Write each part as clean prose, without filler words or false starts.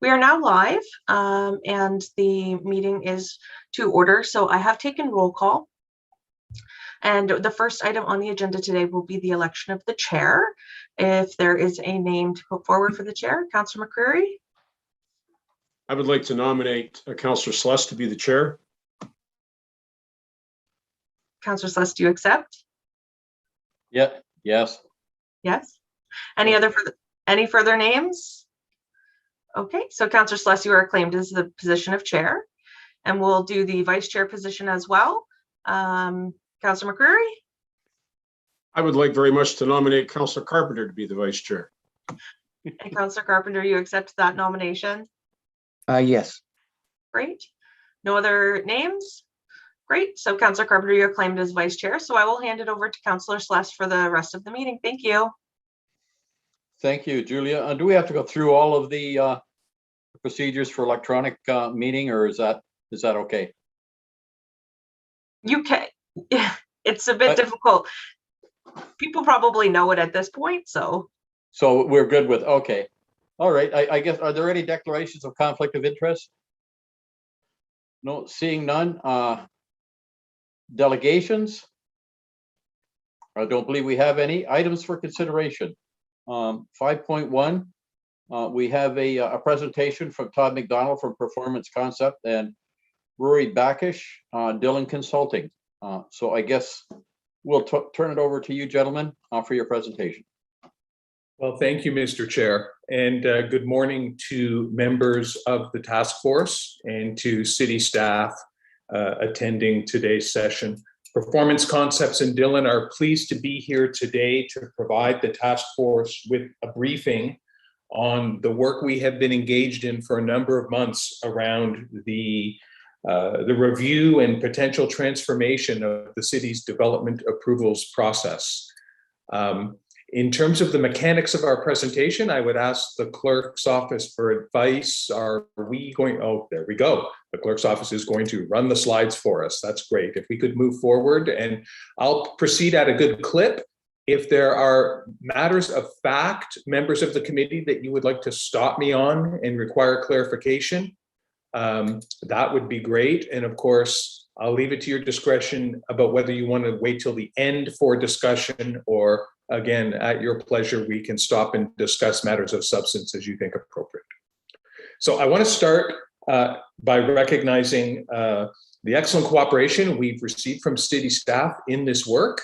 We are now live, and the meeting is to order. So I have taken roll call. And the first item on the agenda today will be the election of the chair. If there is a name to put forward for the chair, Councillor McCreary. I would like to nominate Councillor Sluss to be the chair. Councillor Sluss, do you accept? Yeah. Yes. Yes. Any further names? Okay, so Councillor Sluss, you are acclaimed as the position of chair, and we'll do the vice chair position as well. Councillor McCreary. I would like very much to nominate Councillor Carpenter to be the vice chair. And Councillor Carpenter, you accept that nomination? Yes. Great. No other names? Great. So Councillor Carpenter, you're acclaimed as vice chair. So I will hand it over to Councillor Sluss for the rest of the meeting. Thank you. Thank you, Julia. Do we have to go through all of the procedures for electronic meeting, or is that okay? You can. It's a bit difficult. People probably know it at this point, so. So we're good with, okay. All right, I guess, are there any declarations of conflict of interest? No, seeing none. Delegations? I don't believe we have any. Items for consideration. 5.1, we have a presentation from Todd McDonald from Performance Concept and Rory Backish, Dillon Consulting. So I guess we'll turn it over to you, gentlemen, for your presentation. Well, thank you, Mr. Chair, and good morning to members of the task force and to city staff attending today's session. Performance Concepts and Dillon are pleased to be here today to provide the task force with a briefing on the work we have been engaged in for a number of months around the review and potential transformation of the city's development approvals process. In terms of the mechanics of our presentation, I would ask the clerk's office for advice. Are we going, oh, there we go. The clerk's office is going to run the slides for us. That's great. If we could move forward, and I'll proceed at a good clip. If there are matters of fact, members of the committee, that you would like to stop me on and require clarification, that would be great. And of course, I'll leave it to your discretion about whether you want to wait till the end for discussion, or again, at your pleasure, we can stop and discuss matters of substance as you think appropriate. So I want to start by recognizing the excellent cooperation we've received from city staff in this work,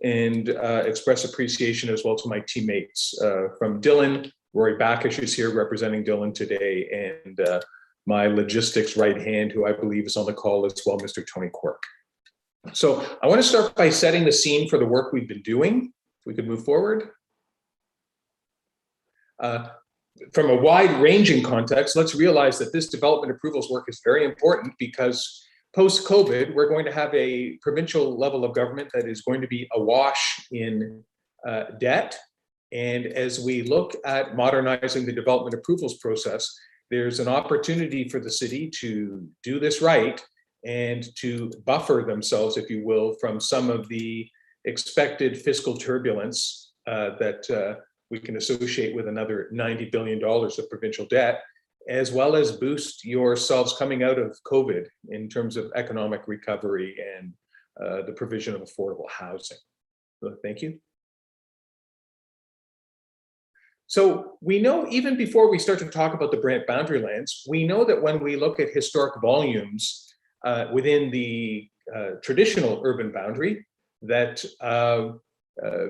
and express appreciation as well to my teammates from Dillon. Rory Backish is here representing Dillon today, and my logistics right hand, who I believe is on the call as well, Mr. Tony Quirk. So I want to start by setting the scene for the work we've been doing. If we could move forward. From a wide-ranging context, let's realize that this development approvals work is very important, because post-COVID, we're going to have a provincial level of government that is going to be awash in debt. And as we look at modernizing the development approvals process, there's an opportunity for the city to do this right and to buffer themselves, if you will, from some of the expected fiscal turbulence that we can associate with another $90 billion of provincial debt, as well as boost yourselves coming out of COVID in terms of economic recovery and the provision of affordable housing. So, thank you. So we know, even before we start to talk about the Brant boundary lands, we know that when we look at historic volumes within the traditional urban boundary, that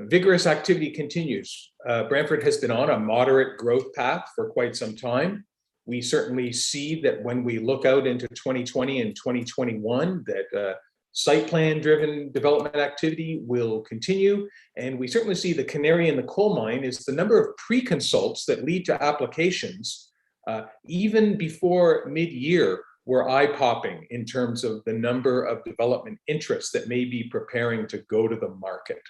vigorous activity continues. Brantford has been on a moderate growth path for quite some time. We certainly see that when we look out into 2020 and 2021, that site plan driven development activity will continue. And we certainly see the canary in the coal mine is the number of pre-consults that lead to applications, even before mid-year, were eye-popping in terms of the number of development interests that may be preparing to go to the market.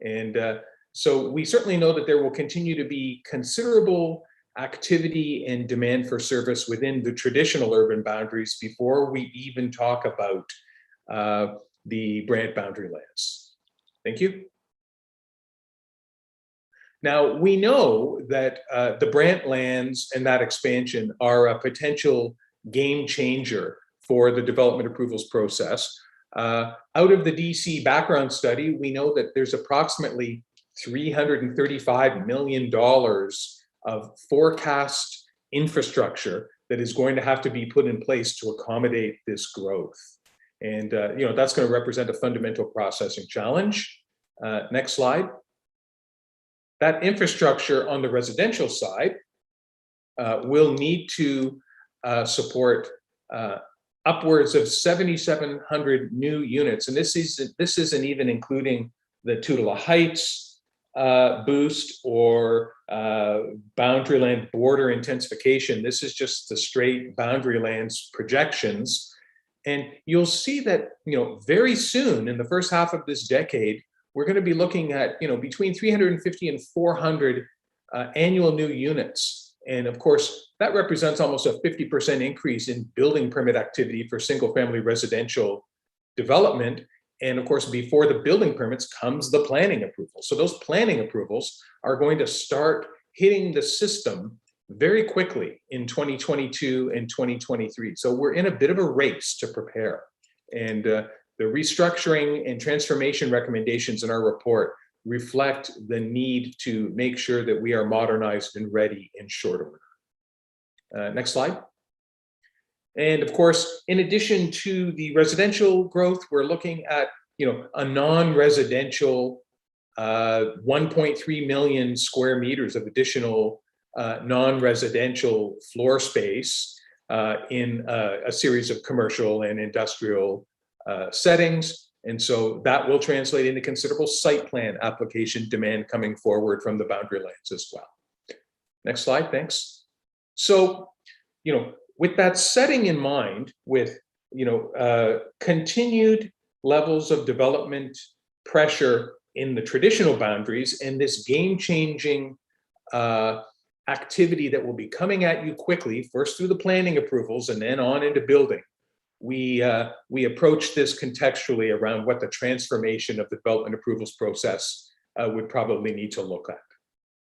And so we certainly know that there will continue to be considerable activity and demand for service within the traditional urban boundaries before we even talk about the Brant boundary lands. Thank you. Now, we know that the Brant lands and that expansion are a potential game changer for the development approvals process. Out of the DC background study, we know that there's approximately $335 million of forecast infrastructure that is going to have to be put in place to accommodate this growth. And that's going to represent a fundamental processing challenge. Next slide. That infrastructure on the residential side will need to support upwards of 7,700 new units, and this isn't even including the Tutela Heights boost or boundary land border intensification. This is just the straight boundary lands projections, and you'll see that very soon in the first half of this decade, we're going to be looking at between 350 and 400 annual new units. And of course, that represents almost a 50% increase in building permit activity for single family residential development. And of course, before the building permits comes the planning approval. So those planning approvals are going to start hitting the system very quickly in 2022 and 2023. So we're in a bit of a race to prepare. And the restructuring and transformation recommendations in our report reflect the need to make sure that we are modernized and ready in short order. Next slide. And of course, in addition to the residential growth, we're looking at a non-residential 1.3 million square meters of additional non-residential floor space in a series of commercial and industrial settings. And so that will translate into considerable site plan application demand coming forward from the boundary lands as well. Next slide, thanks. So, with that setting in mind, with continued levels of development pressure in the traditional boundaries and this game-changing activity that will be coming at you quickly, first through the planning approvals and then on into building, we approach this contextually around what the transformation of the development approvals process would probably need to look at.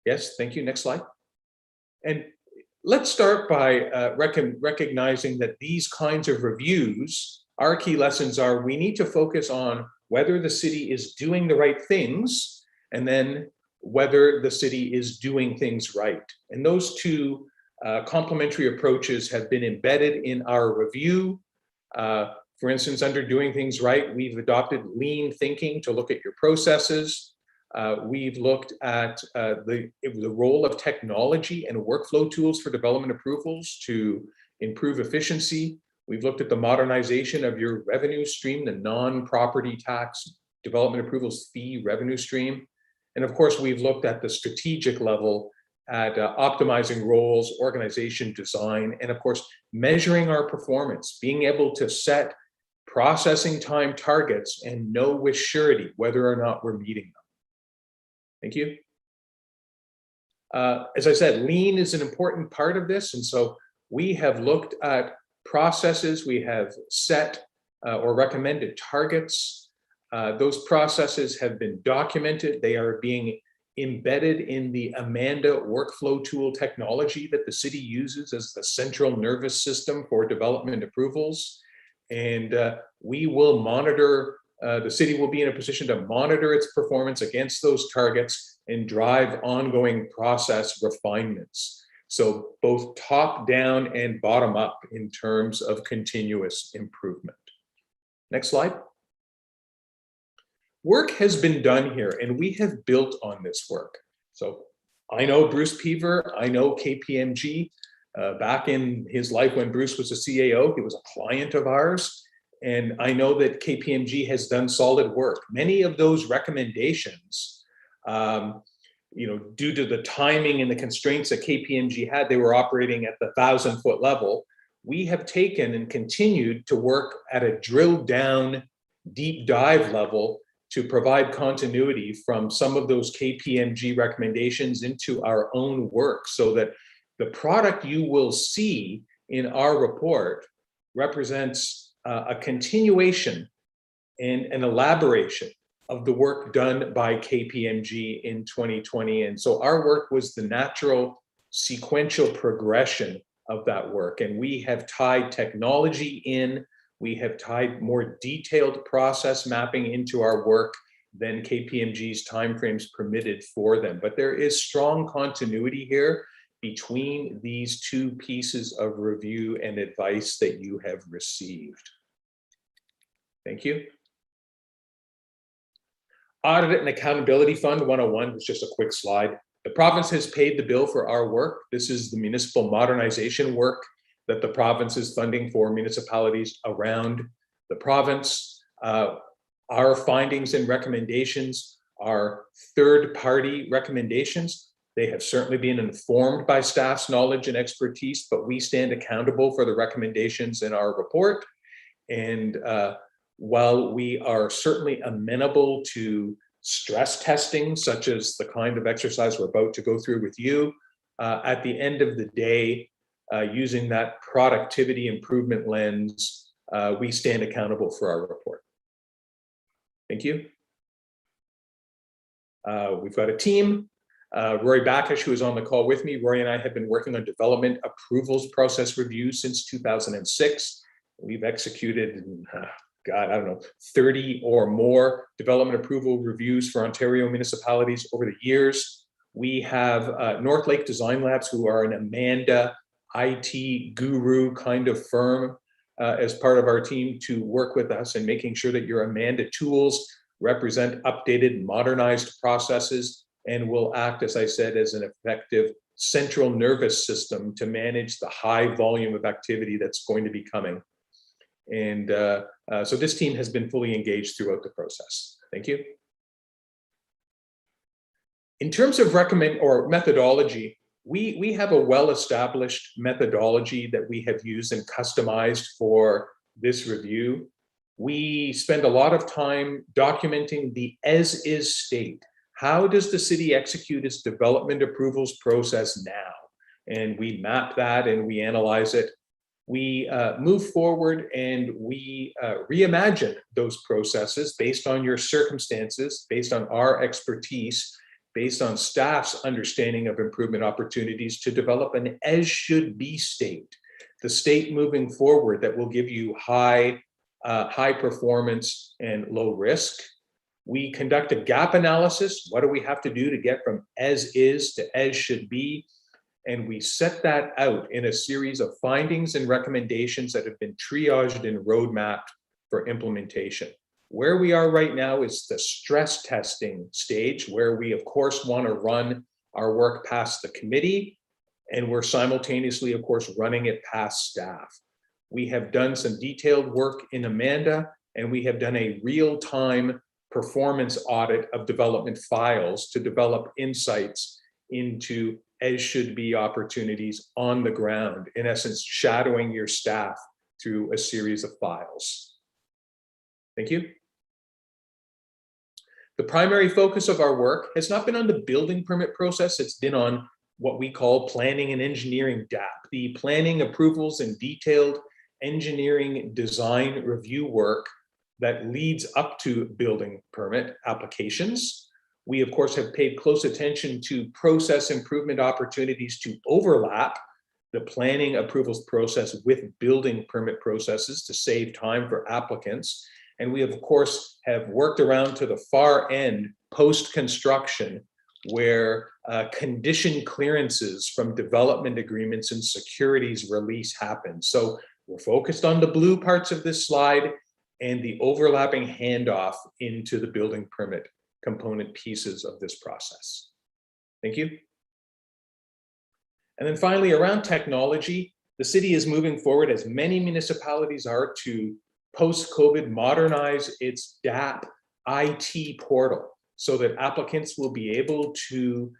Yes, thank you. Next slide. And let's start by recognizing that these kinds of reviews, our key lessons are we need to focus on whether the city is doing the right things and then whether the city is doing things right. And those two complementary approaches have been embedded in our review. For instance, under doing things right, we've adopted lean thinking to look at your processes. We've looked at the role of technology and workflow tools for development approvals to improve efficiency. We've looked at the modernization of your revenue stream, the non-property tax development approvals fee revenue stream. And of course, we've looked at the strategic level at optimizing roles, organization design, and of course, measuring our performance, being able to set processing time targets and know with surety whether or not we're meeting them. Thank you. As I said, lean is an important part of this. And so we have looked at processes, we have set or recommended targets. Those processes have been documented. They are being embedded in the Amanda workflow tool technology that the city uses as the central nervous system for development approvals. And we will monitor, the city will be in a position to monitor its performance against those targets and drive ongoing process refinements. So both top down and bottom up in terms of continuous improvement. Next slide. Work has been done here and we have built on this work. So I know Bruce Peaver, I know KPMG. Back in his life when Bruce was a CAO, he was a client of ours. And I know that KPMG has done solid work. Many of those recommendations, due to the timing and the constraints that KPMG had, they were operating at the 1,000-foot level. We have taken and continued to work at a drill down, deep dive level to provide continuity from some of those KPMG recommendations into our own work so that the product you will see in our report represents a continuation and an elaboration of the work done by KPMG in 2020. And so our work was the natural sequential progression of that work. And we have tied technology in, we have tied more detailed process mapping into our work than KPMG's timeframes permitted for them. But there is strong continuity here between these two pieces of review and advice that you have received. Thank you. Audit and Accountability Fund 101 was just a quick slide. The province has paid the bill for our work. This is the municipal modernization work that the province is funding for municipalities around the province. Our findings and recommendations are third-party recommendations. They have certainly been informed by staff's knowledge and expertise, but we stand accountable for the recommendations in our report. And while we are certainly amenable to stress testing, such as the kind of exercise we're about to go through with you, at the end of the day, using that productivity improvement lens, we stand accountable for our report. Thank you. We've got a team. Roy Backish, who is on the call with me. Roy and I have been working on development approvals process review since 2006. We've executed, God, I don't know, 30 or more development approval reviews for Ontario municipalities over the years. We have North Lake Design Labs, who are an Amanda IT guru kind of firm, as part of our team to work with us and making sure that your Amanda tools represent updated, modernized processes and will act, as I said, as an effective central nervous system to manage the high volume of activity that's going to be coming. And so this team has been fully engaged throughout the process. Thank you. In terms of methodology, we have a well-established methodology that we have used and customized for this review. We spend a lot of time documenting the as-is state. How does the city execute its development approvals process now? And we map that and we analyze it. We move forward and we reimagine those processes based on your circumstances, based on our expertise, based on staff's understanding of improvement opportunities to develop an as-should-be state, the state moving forward that will give you high performance and low risk. We conduct a gap analysis. What do we have to do to get from as is to as should be? And we set that out in a series of findings and recommendations that have been triaged and roadmapped for implementation. Where we are right now is the stress testing stage, where we, of course, want to run our work past the committee, and we're simultaneously, of course, running it past staff. We have done some detailed work in Amanda, and we have done a real-time performance audit of development files to develop insights into as-should-be opportunities on the ground, in essence, shadowing your staff through a series of files. Thank you. The primary focus of our work has not been on the building permit process, it's been on what we call planning and engineering DAP, the planning, approvals, and detailed engineering design review work that leads up to building permit applications. We, of course, have paid close attention to process improvement opportunities to overlap the planning approvals process with building permit processes to save time for applicants. And we, of course, have worked around to the far end post-construction where condition clearances from development agreements and securities release happen. So we're focused on the blue parts of this slide and the overlapping handoff into the building permit component pieces of this process. Thank you. And then finally, around technology, the city is moving forward, as many municipalities are, to post-COVID modernize its DAP IT portal so that applicants will be able to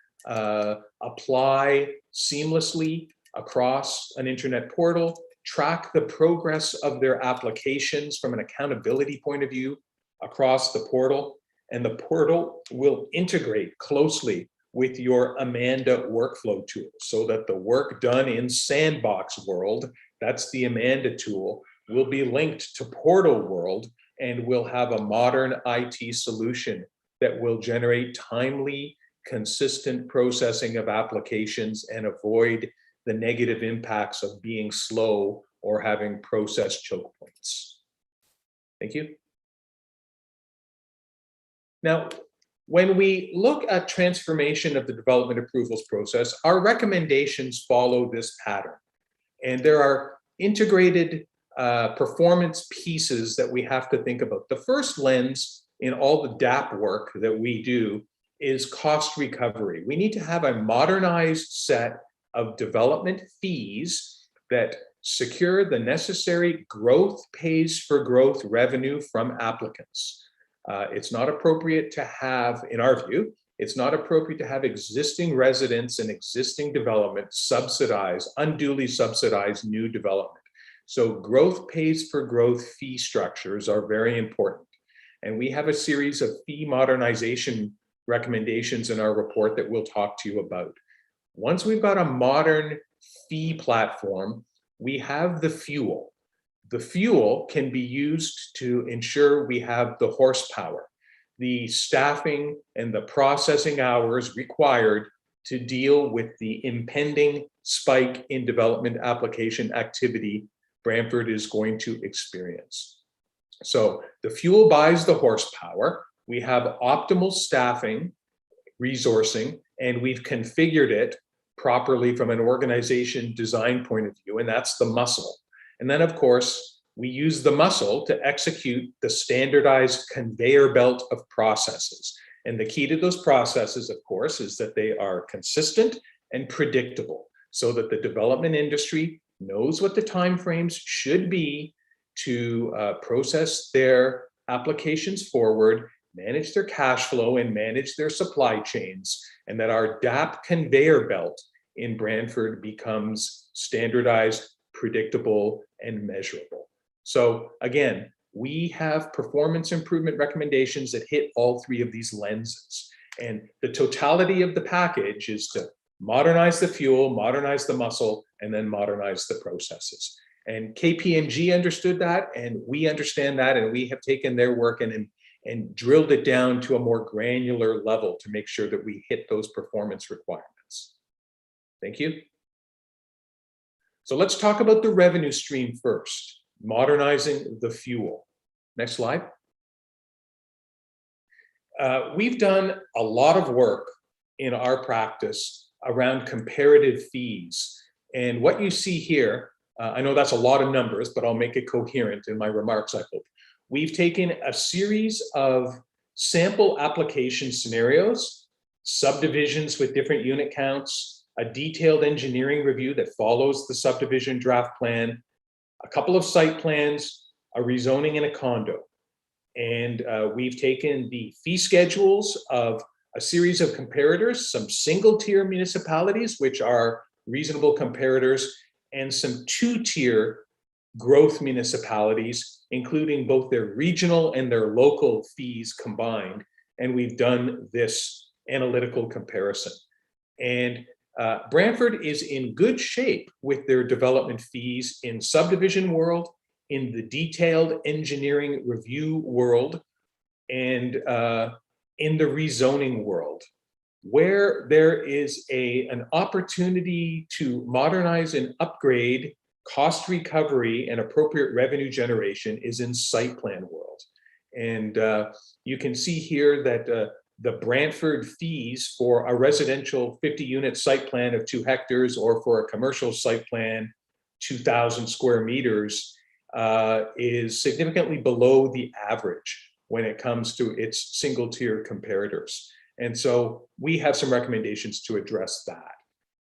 apply seamlessly across an internet portal, track the progress of their applications from an accountability point of view across the portal, and the portal will integrate closely with your Amanda workflow tool so that the work done in Sandbox World, that's the Amanda tool, will be linked to Portal World, and we'll have a modern IT solution that will generate timely, consistent processing of applications and avoid the negative impacts of being slow or having process choke points. Thank you. Now, when we look at transformation of the development approvals process, our recommendations follow this pattern. And there are integrated performance pieces that we have to think about. The first lens in all the DAP work that we do is cost recovery. We need to have a modernized set of development fees that secure the necessary growth pays for growth revenue from applicants. It's not appropriate to have, in our view, it's not appropriate to have existing residents and existing development subsidize, unduly subsidize new development. So growth pays for growth fee structures are very important. And we have a series of fee modernization recommendations in our report that we'll talk to you about. Once we've got a modern fee platform, we have the fuel. The fuel can be used to ensure we have the horsepower, the staffing and the processing hours required to deal with the impending spike in development application activity Brantford is going to experience. So the fuel buys the horsepower. We have optimal staffing, resourcing, and we've configured it properly from an organization design point of view, and that's the muscle. And then, of course, we use the muscle to execute the standardized conveyor belt of processes. And the key to those processes, of course, is that they are consistent and predictable so that the development industry knows what the timeframes should be to process their applications forward, manage their cash flow, and manage their supply chains, and that our DAP conveyor belt in Brantford becomes standardized, predictable, and measurable. So again, we have performance improvement recommendations that hit all three of these lenses. And the totality of the package is to modernize the fuel, modernize the muscle, and then modernize the processes. And KPMG understood that, and we understand that, and we have taken their work and drilled it down to a more granular level to make sure that we hit those performance requirements. Thank you. So let's talk about the revenue stream first, modernizing the fuel. Next slide. We've done a lot of work in our practice around comparative fees. And what you see here, I know that's a lot of numbers, but I'll make it coherent in my remarks, I hope. We've taken a series of sample application scenarios, subdivisions with different unit counts, a detailed engineering review that follows the subdivision draft plan, a couple of site plans, a rezoning, and a condo. And we've taken the fee schedules of a series of comparators, some single-tier municipalities, which are reasonable comparators, and some two-tier growth municipalities, including both their regional and their local fees combined. And we've done this analytical comparison. And Brantford is in good shape with their development fees in subdivision world, in the detailed engineering review world, and in the rezoning world. Where there is an opportunity to modernize and upgrade cost recovery and appropriate revenue generation is in site plan world. And you can see here that the Brantford fees for a residential 50-unit site plan of 2 hectares or for a commercial site plan, 2,000 square meters, is significantly below the average when it comes to its single-tier comparators. And so we have some recommendations to address that.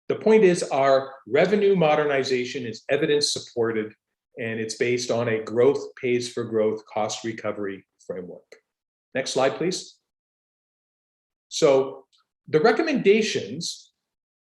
The point is our revenue modernization is evidence supported, and it's based on a growth pays for growth cost recovery framework. Next slide, please. So the recommendations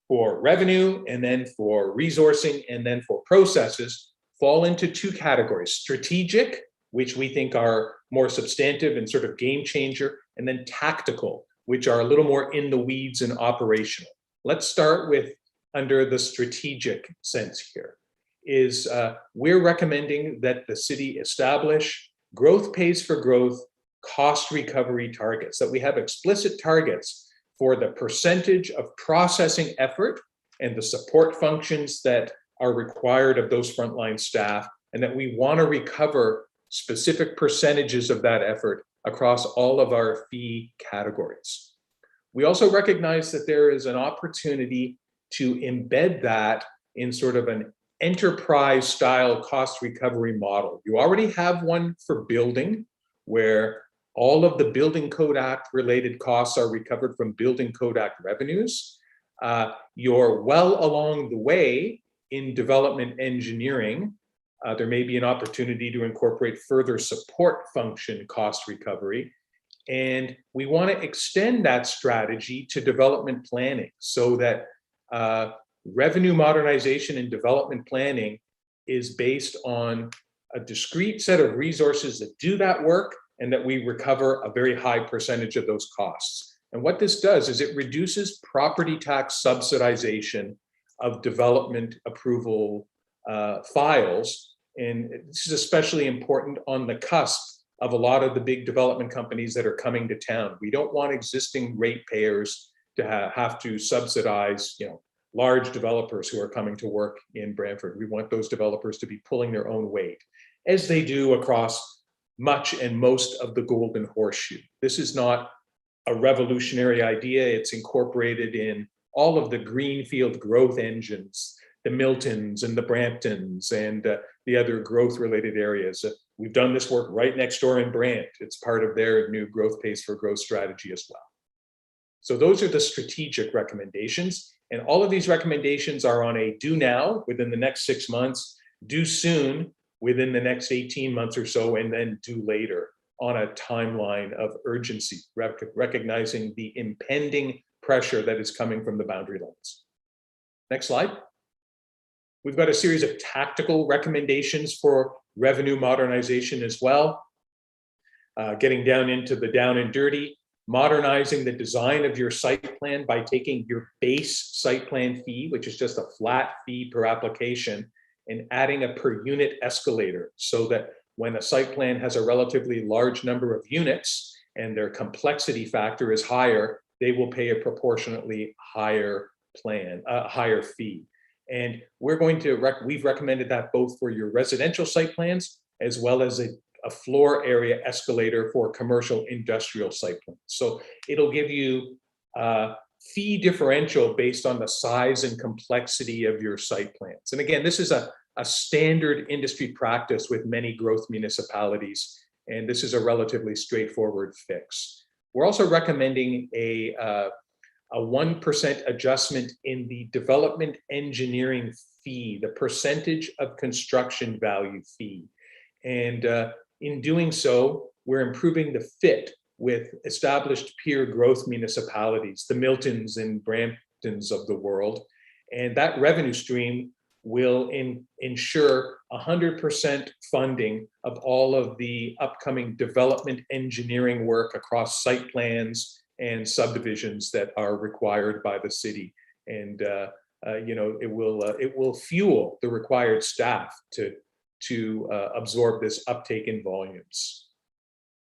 for revenue and then for resourcing and then for processes fall into 2 categories: strategic, which we think are more substantive and sort of game changer, and then tactical, which are a little more in the weeds and operational. Let's start with under the strategic sense here, is we're recommending that the city establish growth pays for growth cost recovery targets, that we have explicit targets for the percentage of processing effort and the support functions that are required of those frontline staff, and that we want to recover specific percentages of that effort across all of our fee categories. We also recognize that there is an opportunity to embed that in sort of an enterprise style cost recovery model. You already have one for building, where all of the Building Code Act related costs are recovered from Building Code Act revenues. You're well along the way in development engineering. There may be an opportunity to incorporate further support function cost recovery. And we want to extend that strategy to development planning, so that revenue modernization and development planning is based on a discrete set of resources that do that work, and that we recover a very high percentage of those costs. And what this does is it reduces property tax subsidization of development approval files. And this is especially important on the cusp of a lot of the big development companies that are coming to town. We don't want existing ratepayers to have to subsidize, large developers who are coming to work in Brantford. We want those developers to be pulling their own weight, as they do across much and most of the Golden Horseshoe. This is not a revolutionary idea. It's incorporated in all of the greenfield growth engines, the Miltons and the Bramptons and the other growth related areas. We've done this work right next door in Brant. It's part of their new growth pays for growth strategy as well. So those are the strategic recommendations. And all of these recommendations are on a do now within the next 6 months, do soon within the next 18 months or so, and then do later on a timeline of urgency, recognizing the impending pressure that is coming from the boundary lines. Next slide. We've got a series of tactical recommendations for revenue modernization as well. Getting down into the down and dirty, modernizing the design of your site plan by taking your base site plan fee, which is just a flat fee per application, and adding a per unit escalator, so that when a site plan has a relatively large number of units and their complexity factor is higher, they will pay a proportionately higher higher fee. And we've recommended that both for your residential site plans, as well as a floor area escalator for commercial industrial site plans. So it'll give you fee differential based on the size and complexity of your site plans. And again, this is a standard industry practice with many growth municipalities, and this is a relatively straightforward fix. We're also recommending a 1% adjustment in the development engineering fee, the percentage of construction value fee. And in doing so, we're improving the fit with established peer growth municipalities, the Miltons and Bramptons of the world. And that revenue stream will ensure 100% funding of all of the upcoming development engineering work across site plans and subdivisions that are required by the city. And it will fuel the required staff to absorb this uptake in volumes.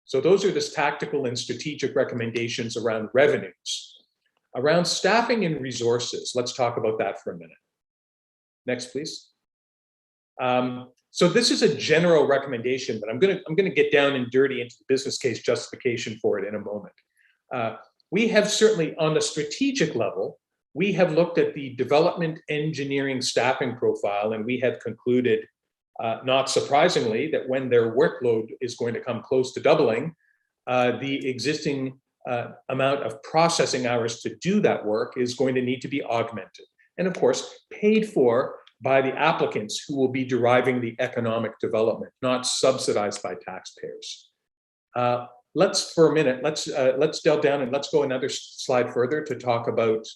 So those are the tactical and strategic recommendations around revenues. Around staffing and resources, let's talk about that for a minute. Next, please. So this is a general recommendation, but I'm gonna get down and dirty into the business case justification for it in a moment. We have certainly, on the strategic level, we have looked at the development engineering staffing profile, and we have concluded, not surprisingly, that when their workload is going to come close to doubling, the existing amount of processing hours to do that work is going to need to be augmented. And of course, paid for by the applicants who will be deriving the economic development, not subsidized by taxpayers. Let's delve down and let's go another slide further to talk about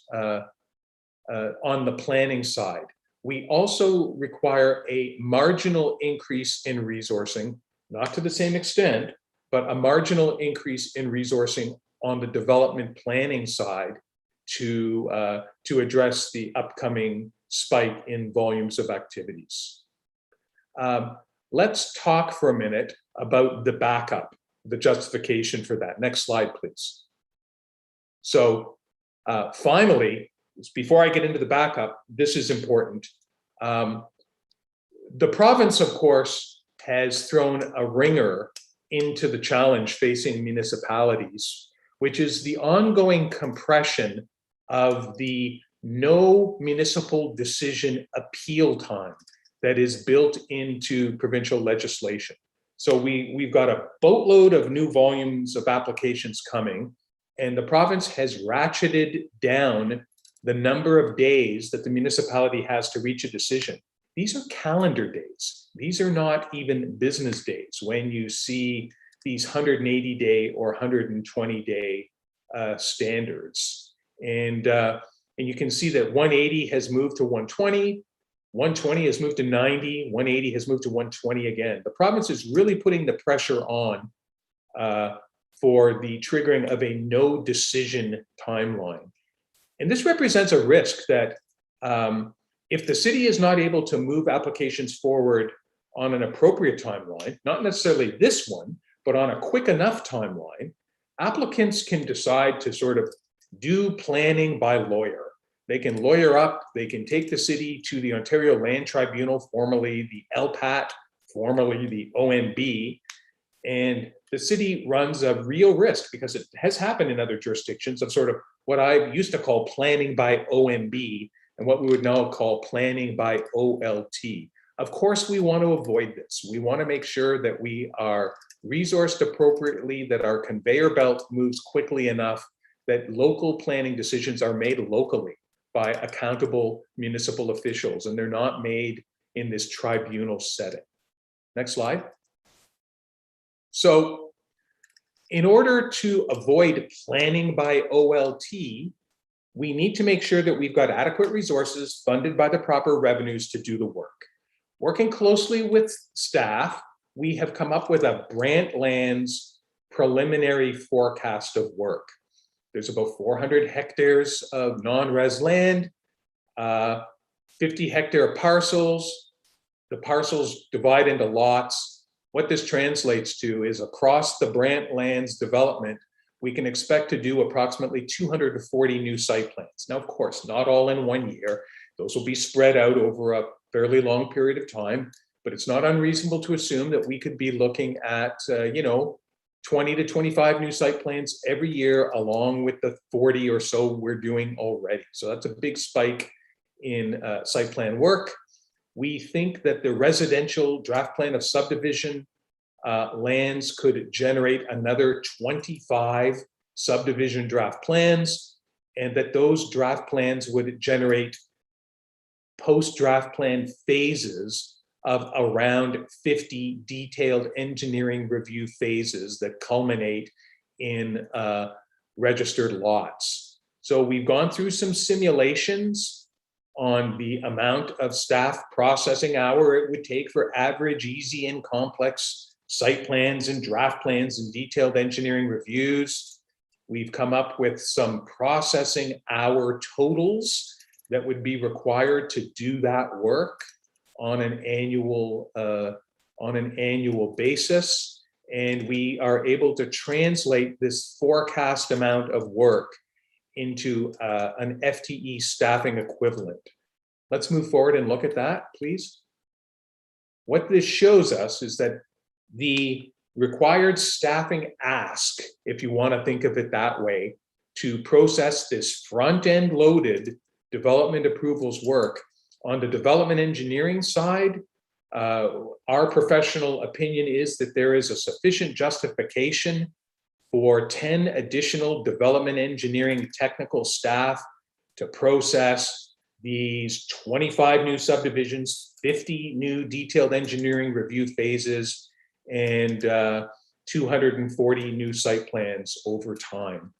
on the planning side. We also require a marginal increase in resourcing, not to the same extent, but a marginal increase in resourcing on the development planning side to address the upcoming spike in volumes of activities. let's talk for a minute about the backup, the justification for that. Next slide, please. So finally, before I get into the backup, this is important. The province, of course, has thrown a ringer into the challenge facing municipalities, which is the ongoing compression of the no municipal decision appeal time that is built into provincial legislation. So we've got a boatload of new volumes of applications coming, and the province has ratcheted down the number of days that the municipality has to reach a decision. These are calendar days. These are not even business days when you see these 180-day or 120-day standards. And you can see that 180 has moved to 120, 120 has moved to 90, 180 has moved to 120 again. The province is really putting the pressure on for the triggering of a no decision timeline. And this represents a risk that if the city is not able to move applications forward on an appropriate timeline, not necessarily this one, but on a quick enough timeline, applicants can decide to sort of do planning by lawyer. They can lawyer up, they can take the city to the Ontario Land Tribunal, formerly the LPAT, formerly the OMB, and the city runs a real risk, because it has happened in other jurisdictions, of sort of what I used to call planning by OMB and what we would now call planning by OLT. Of course, we want to avoid this. We want to make sure that we are resourced appropriately, that our conveyor belt moves quickly enough, that local planning decisions are made locally by accountable municipal officials, and they're not made in this tribunal setting. Next slide. So in order to avoid planning by OLT, we need to make sure that we've got adequate resources funded by the proper revenues to do the work. Working closely with staff, we have come up with a Brant Lands preliminary forecast of work. There's about 400 hectares of non-res land, 50-hectare parcels. The parcels divide into lots. What this translates to is across the Brant Lands development, we can expect to do approximately 240 new site plans. Now, of course, not all in 1 year. Those will be spread out over a fairly long period of time, but it's not unreasonable to assume that we could be looking at, 20 to 25 new site plans every year, along with the 40 or so we're doing already. So that's a big spike in site plan work. We think that the residential draft plan of subdivision lands could generate another 25 subdivision draft plans, and that those draft plans would generate post-draft plan phases of around 50 detailed engineering review phases that culminate in registered lots. So we've gone through some simulations on the amount of staff processing hour it would take for average, easy, and complex site plans and draft plans and detailed engineering reviews. We've come up with some processing hour totals that would be required to do that work on an annual basis, and we are able to translate this forecast amount of work into an FTE staffing equivalent. Let's move forward and look at that, please. What this shows us is that the required staffing ask, if you want to think of it that way, to process this front-end loaded development approvals work on the development engineering side, our professional opinion is that there is a sufficient justification for 10 additional development engineering technical staff to process these 25 new subdivisions, 50 new detailed engineering review phases, and 240 new site plans over time.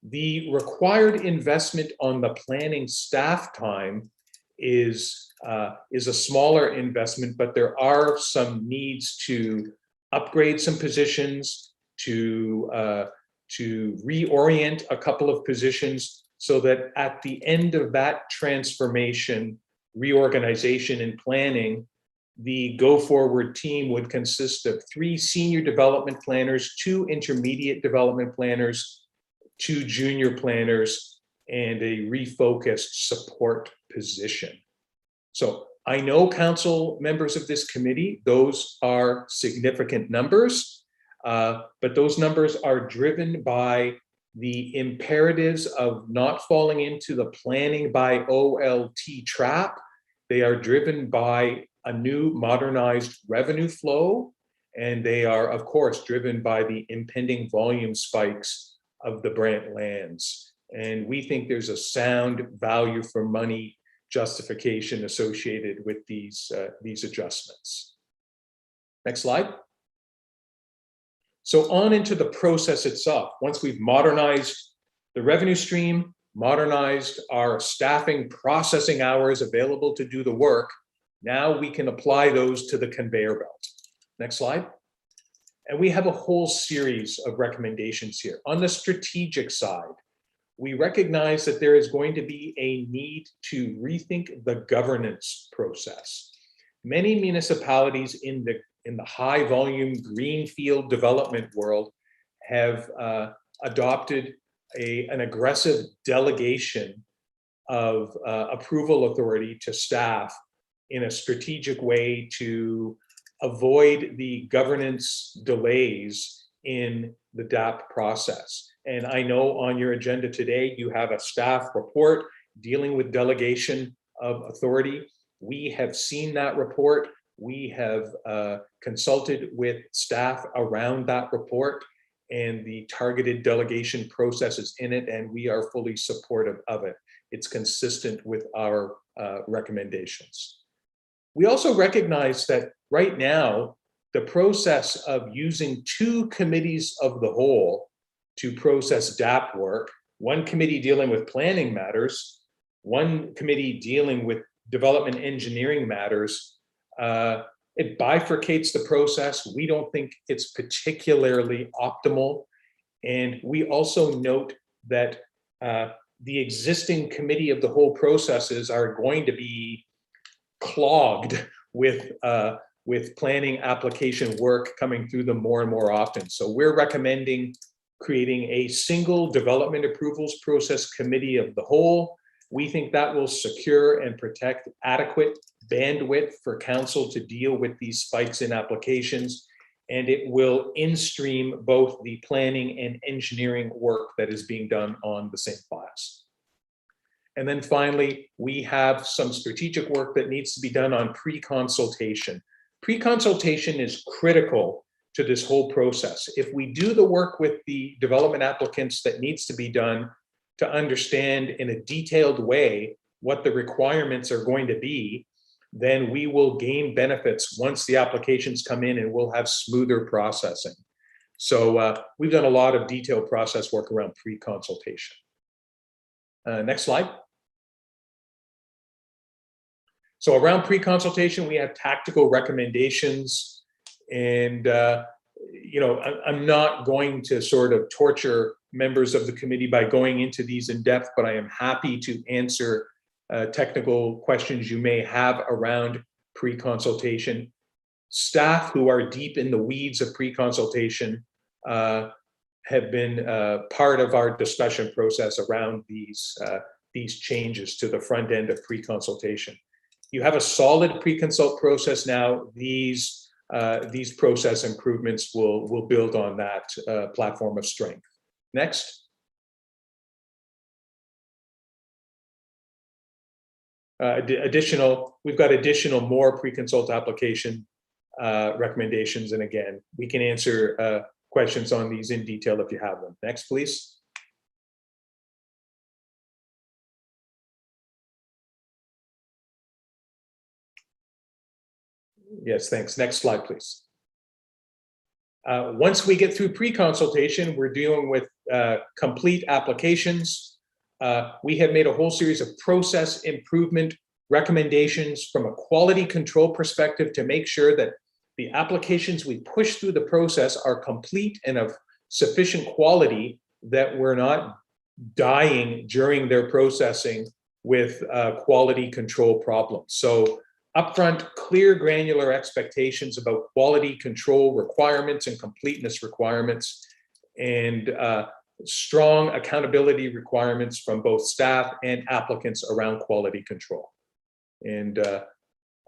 The required investment on the planning staff time is a smaller investment, but there are some needs to upgrade some positions, to reorient a couple of positions, so that at the end of that transformation, reorganization, and planning, the go-forward team would consist of 3 senior development planners, 2 intermediate development planners, 2 junior planners, and a refocused support position. So I know council members of this committee, those are significant numbers, but those numbers are driven by the imperatives of not falling into the planning by OLT trap. They are driven by a new modernized revenue flow, and they are, of course, driven by the impending volume spikes of the Brant lands. And we think there's a sound value for money justification associated with these adjustments. Next slide. So on into the process itself. Once we've modernized the revenue stream, modernized our staffing processing hours available to do the work, now we can apply those to the conveyor belt. Next slide. And we have a whole series of recommendations here. On the strategic side, we recognize that there is going to be a need to rethink the governance process. Many municipalities in the high volume greenfield development world have adopted an aggressive delegation of approval authority to staff in a strategic way to avoid the governance delays in the DAP process. And I know on your agenda today, you have a staff report dealing with delegation of authority. We have seen that report. We have consulted with staff around that report and the targeted delegation processes in it, and we are fully supportive of it. It's consistent with our recommendations. We also recognize that right now, the process of using 2 committees of the whole to process DAP work, 1 committee dealing with planning matters, 1 committee dealing with development engineering matters, it bifurcates the process. We don't think it's particularly optimal. And we also note that the existing committee of the whole processes are going to be clogged with planning application work coming through them more and more often. So we're recommending creating a single development approvals process committee of the whole. We think that will secure and protect adequate bandwidth for council to deal with these spikes in applications, and it will in-stream both the planning and engineering work that is being done on the same files. And then finally, we have some strategic work that needs to be done on pre-consultation. Pre-consultation is critical to this whole process. If we do the work with the development applicants that needs to be done to understand in a detailed way what the requirements are going to be, then we will gain benefits once the applications come in and we'll have smoother processing. So we've done a lot of detailed process work around pre-consultation. Next slide. So around pre-consultation, we have tactical recommendations, and you know, I'm not going to sort of torture members of the committee by going into these in depth, but I am happy to answer technical questions you may have around pre-consultation. Staff who are deep in the weeds of pre-consultation have been part of our discussion process around these changes to the front end of pre-consultation. You have a solid pre-consult process now. These process improvements will build on that platform of strength. Next. We've got additional more pre-consult application recommendations, and again, we can answer questions on these in detail if you have them. Next, please. Yes, thanks. Next slide, please. Once we get through pre-consultation, we're dealing with complete applications. We have made a whole series of process improvement recommendations from a quality control perspective to make sure that the applications we push through the process are complete and of sufficient quality, that we're not dying during their processing with quality control problems. So Upfront, clear, granular expectations about quality control requirements and completeness requirements, and strong accountability requirements from both staff and applicants around quality control. And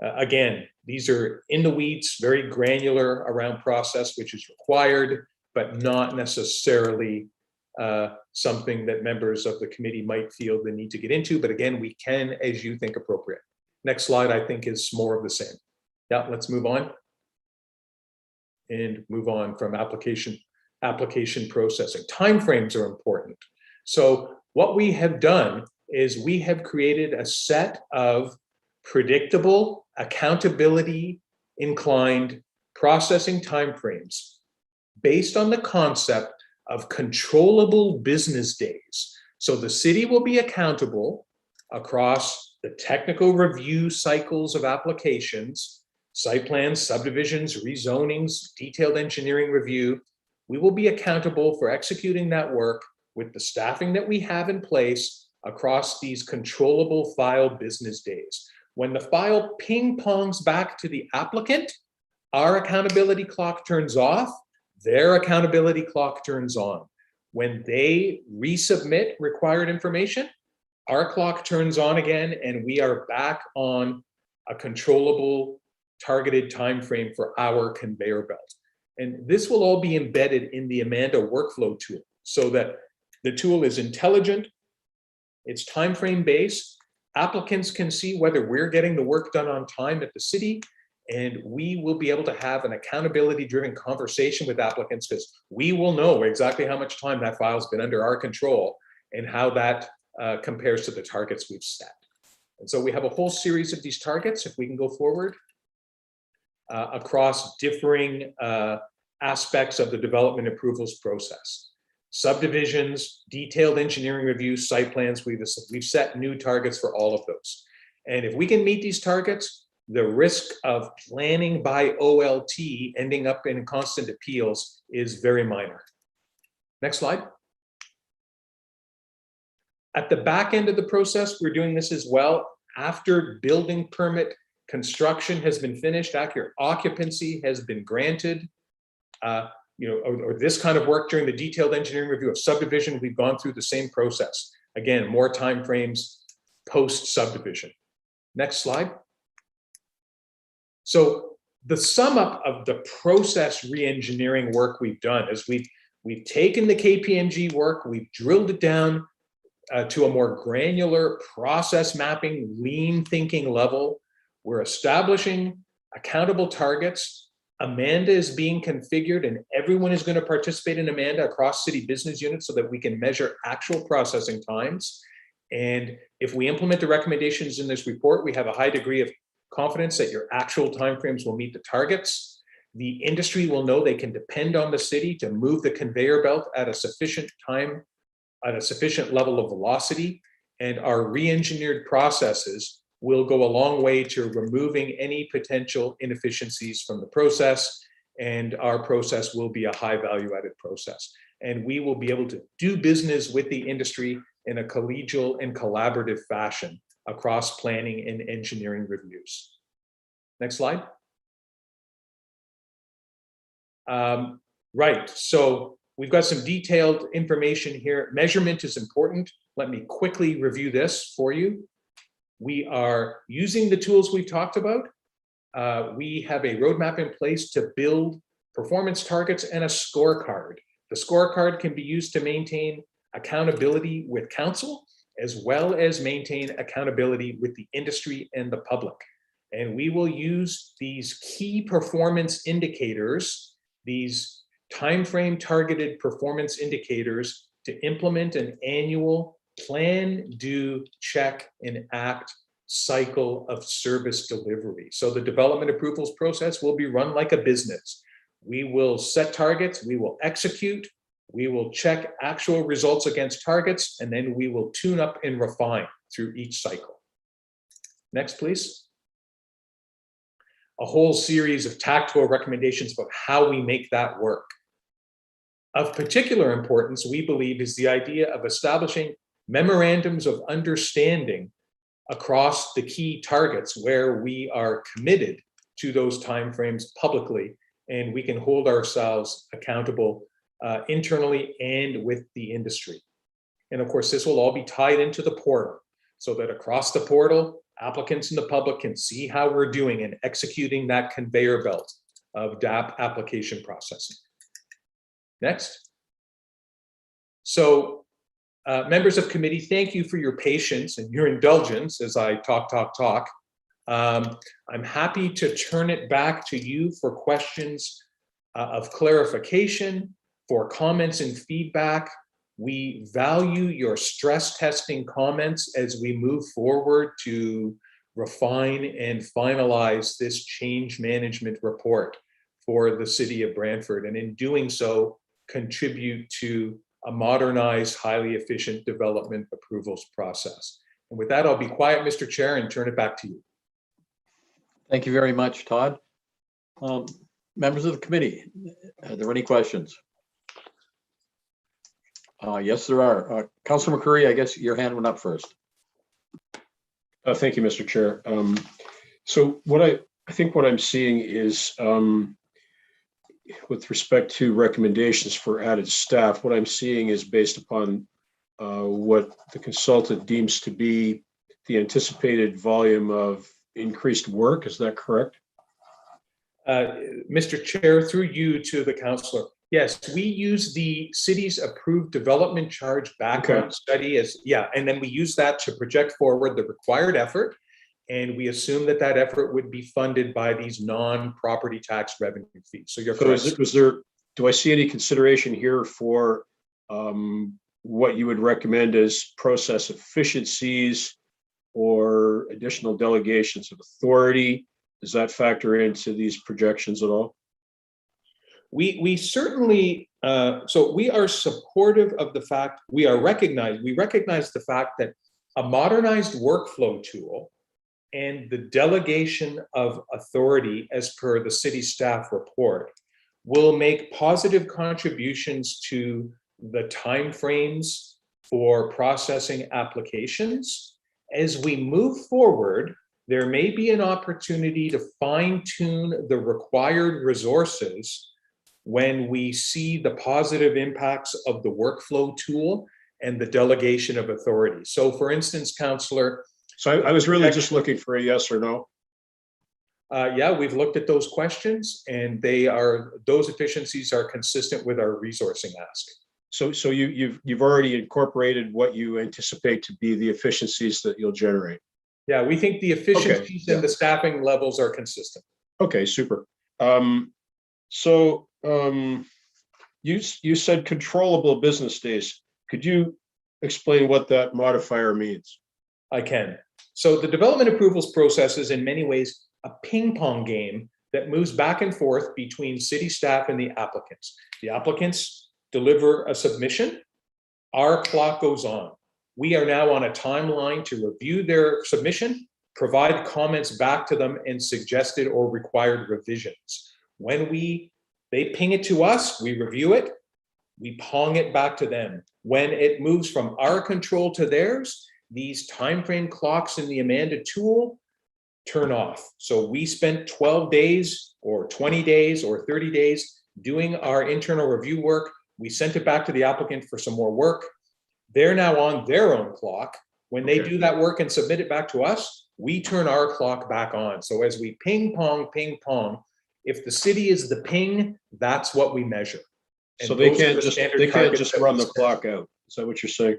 again, these are in the weeds, very granular around process, which is required, but not necessarily something that members of the committee might feel the need to get into. But again, we can, as you think appropriate. Next slide, I think, is more of the same. Yeah, let's move on. And move on from application processing. Timeframes are important. So what we have done is we have created a set of predictable, accountability inclined processing timeframes based on the concept of controllable business days. So the city will be accountable across the technical review cycles of applications, site plans, subdivisions, rezonings, detailed engineering review. We will be accountable for executing that work with the staffing that we have in place across these controllable file business days. When the file ping pongs back to the applicant, our accountability clock turns off, their accountability clock turns on. When they resubmit required information, our clock turns on again, and we are back on a controllable, targeted time frame for our conveyor belt. And this will all be embedded in the Amanda workflow tool so that the tool is intelligent, it's time frame based. Applicants can see whether we're getting the work done on time at the city, and we will be able to have an accountability-driven conversation with applicants because we will know exactly how much time that file's been under our control and how that compares to the targets we've set. And so we have a whole series of these targets, if we can go forward, across differing aspects of the development approvals process. Subdivisions, detailed engineering reviews, site plans, we've set new targets for all of those. And if we can meet these targets, the risk of planning by OLT ending up in constant appeals is very minor. Next slide. At the back end of the process, we're doing this as well. After building permit construction has been finished, accurate occupancy has been granted, or this kind of work during the detailed engineering review of subdivision, we've gone through the same process. Again, more time frames post subdivision. Next slide. So the sum up of the process re-engineering work we've done is we've taken the KPMG work, we've drilled it down to a more granular process mapping, lean thinking level. We're establishing accountable targets. Amanda is being configured, and everyone is going to participate in Amanda across city business units so that we can measure actual processing times. And if we implement the recommendations in this report, we have a high degree of confidence that your actual timeframes will meet the targets. The industry will know they can depend on the city to move the conveyor belt at a sufficient time, at a sufficient level of velocity, and our re-engineered processes will go a long way to removing any potential inefficiencies from the process, and our process will be a high value added process. And we will be able to do business with the industry in a collegial and collaborative fashion across planning and engineering reviews. Next slide. Right, so we've got some detailed information here. Measurement is important. Let me quickly review this for you. We are using the tools we've talked about. We have a roadmap in place to build performance targets and a scorecard. The scorecard can be used to maintain accountability with council, as well as maintain accountability with the industry and the public. And we will use these key performance indicators, these timeframe targeted performance indicators, to implement an annual plan, do, check, and act cycle of service delivery. So the development approvals process will be run like a business. We will set targets, we will execute, we will check actual results against targets, and then we will tune up and refine through each cycle. Next, please. A whole series of tactical recommendations about how we make that work. Of particular importance, we believe, is the idea of establishing memorandums of understanding across the key targets where we are committed to those timeframes publicly, and we can hold ourselves accountable internally and with the industry. And of course, this will all be tied into the portal so that across the portal, applicants and the public can see how we're doing in executing that conveyor belt of DAP application processing. Next. So members of committee, thank you for your patience and your indulgence as I talk. I'm happy to turn it back to you for questions of clarification, for comments and feedback. We value your stress testing comments as we move forward to refine and finalize this change management report for the city of Brantford, and in doing so, contribute to a modernized, highly efficient development approvals process. And with that, I'll be quiet, Mr. Chair, and turn it back to you. Thank you very much, Todd. Members of the committee, are there any questions? Yes, there are. Councilor McCurry, I guess your hand went up first. Thank you, Mr. Chair. So I think what I'm seeing is with respect to recommendations for added staff, what I'm seeing is based upon what the consultant deems to be the anticipated volume of increased work. Is that correct? Mr. Chair, through you to the councillor. Yes, we use the city's approved development charge background study as, and then we use that to project forward the required effort. And we assume that that effort would be funded by these non-property tax revenue fees. So you're correct. Do I see any consideration here for what you would recommend as process efficiencies or additional delegations of authority? Does that factor into these projections at all? We certainly, so we are supportive of the fact, we recognize the fact that a modernized workflow tool and the delegation of authority as per the city staff report will make positive contributions to the timeframes for processing applications. As we move forward, there may be an opportunity to fine-tune the required resources when we see the positive impacts of the workflow tool and the delegation of authority. So for instance, Councillor. So I was really just looking for a yes or no. Yeah, we've looked at those questions and those efficiencies are consistent with our resourcing ask. So you've already incorporated what you anticipate to be the efficiencies that you'll generate. Yeah, we think the efficiencies and the staffing levels are consistent. Okay, super. You said controllable business days. Could you explain what that modifier means? I can. So the development approvals process is in many ways a ping pong game that moves back and forth between city staff and the applicants. The applicants deliver a submission, our clock goes on. We are now on a timeline to review their submission, provide comments back to them and suggested or required revisions. When they ping it to us, we review it, we pong it back to them. When it moves from our control to theirs, these timeframe clocks in the Amanda tool turn off. So we spent 12 days or 20 days or 30 days doing our internal review work. We sent it back to the applicant for some more work. They're now on their own clock. When they do that work and submit it back to us, we turn our clock back on. So as we ping pong, if the city is the ping, that's what we measure. And so they can't just run the clock out. Is that what you're saying?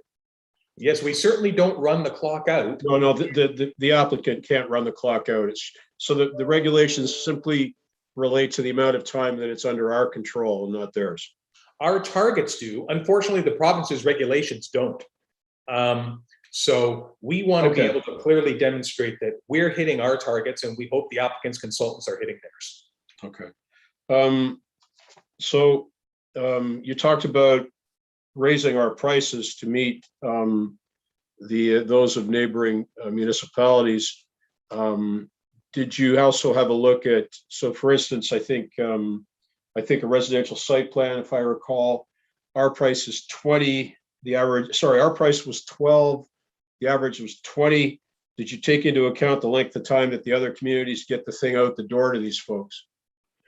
Yes, we certainly don't run the clock out. No, the applicant can't run the clock out. So the regulations simply relate to the amount of time that it's under our control and not theirs. Our targets do. Unfortunately, the province's regulations don't. So we want to be able to clearly demonstrate that we're hitting our targets and we hope the applicant's consultants are hitting theirs. Okay. You talked about raising our prices to meet those of neighboring municipalities. Did you also have a look at, so for instance, I think a residential site plan, if I recall, our price is 20, our price was 12, the average was 20, did you take into account the length of time that the other communities get the thing out the door to these folks?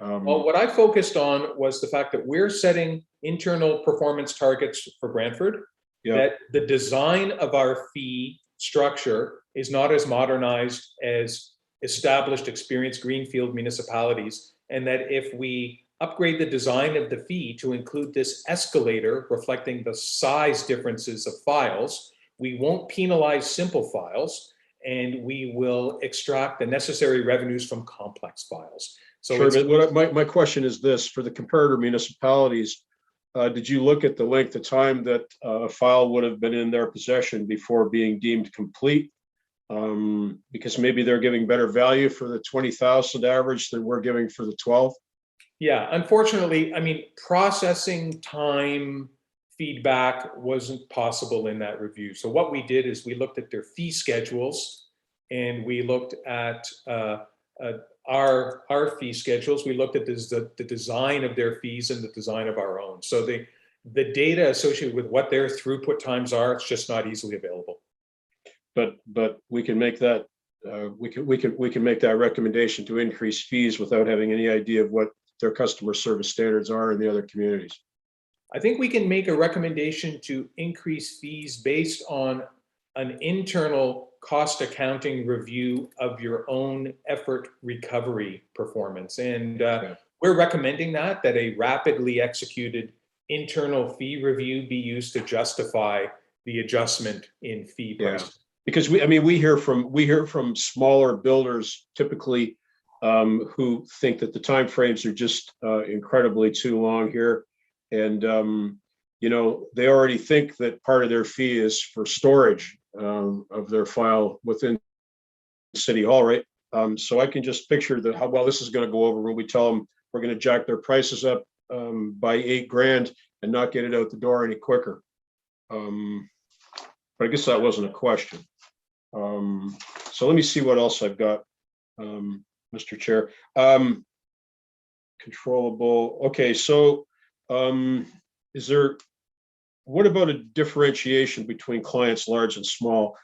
Well, what I focused on was the fact that we're setting internal performance targets for Brantford, Yeah. that the design of our fee structure is not as modernized as established, experienced greenfield municipalities, and that if we upgrade the design of the fee to include this escalator reflecting the size differences of files, we won't penalize simple files, and we will extract the necessary revenues from complex files. So sure, but my question is this: for the comparator municipalities, did you look at the length of time that a file would have been in their possession before being deemed complete? Because maybe they're giving better value for the 20,000 average than we're giving for the 12. Yeah, unfortunately, I mean, processing time feedback wasn't possible in that review. So what we did is we looked at their fee schedules, and we looked at our fee schedules. We looked at the design of their fees and the design of our own. So the data associated with what their throughput times are, it's just not easily available. But we can make that we can make that recommendation to increase fees without having any idea of what their customer service standards are in the other communities. I think we can make a recommendation to increase fees based on an internal cost accounting review of your own effort recovery performance. And we're recommending that a rapidly executed internal fee review be used to justify the adjustment in fee price. Yeah. Because we hear from smaller builders typically who think that the timeframes are just incredibly too long here. And, they already think that part of their fee is for storage of their file within City Hall, right? So I can just picture how well this is going to go over when we tell them we're going to jack their prices up by $8,000 and not get it out the door any quicker. But I guess that wasn't a question. So let me see what else I've got, Mr. Chair. Controllable. Okay, so what about a differentiation between clients large and small?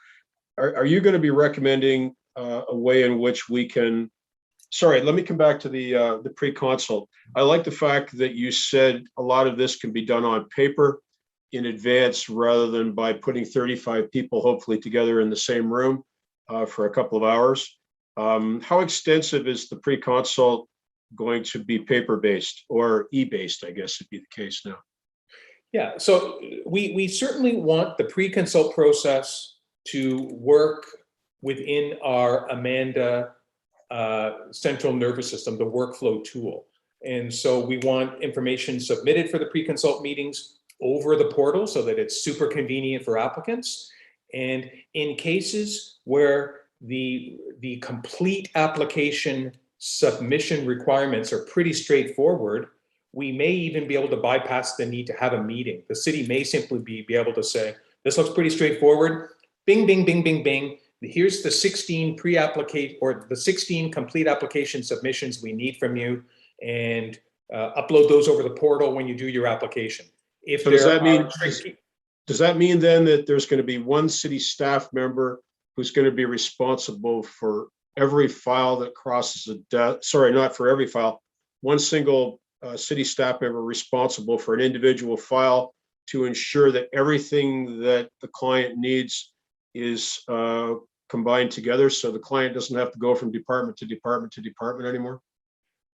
Are you going to be recommending a way in which we can, sorry, let me come back to the pre-consult. I like the fact that you said a lot of this can be done on paper in advance rather than by putting 35 people hopefully together in the same room for a couple of hours. How extensive is the pre-consult going to be paper-based or e-based, I guess would be the case now? Yeah, so we certainly want the pre-consult process to work within our Amanda central nervous system, the workflow tool. And so we want information submitted for the pre-consult meetings over the portal so that it's super convenient for applicants. And in cases where the complete application submission requirements are pretty straightforward, we may even be able to bypass the need to have a meeting. The city may simply be able to say, this looks pretty straightforward. Bing, bing, bing, bing, bing. Here's the 16 pre-application or the 16 complete application submissions we need from you, and upload those over the portal when you do your application. If so does that mean then that there's going to be one city staff member who's going to be responsible for every file that crosses a desk? Sorry, not for every file. One single city staff member responsible for an individual file to ensure that everything that the client needs is combined together, so the client doesn't have to go from department to department to department anymore?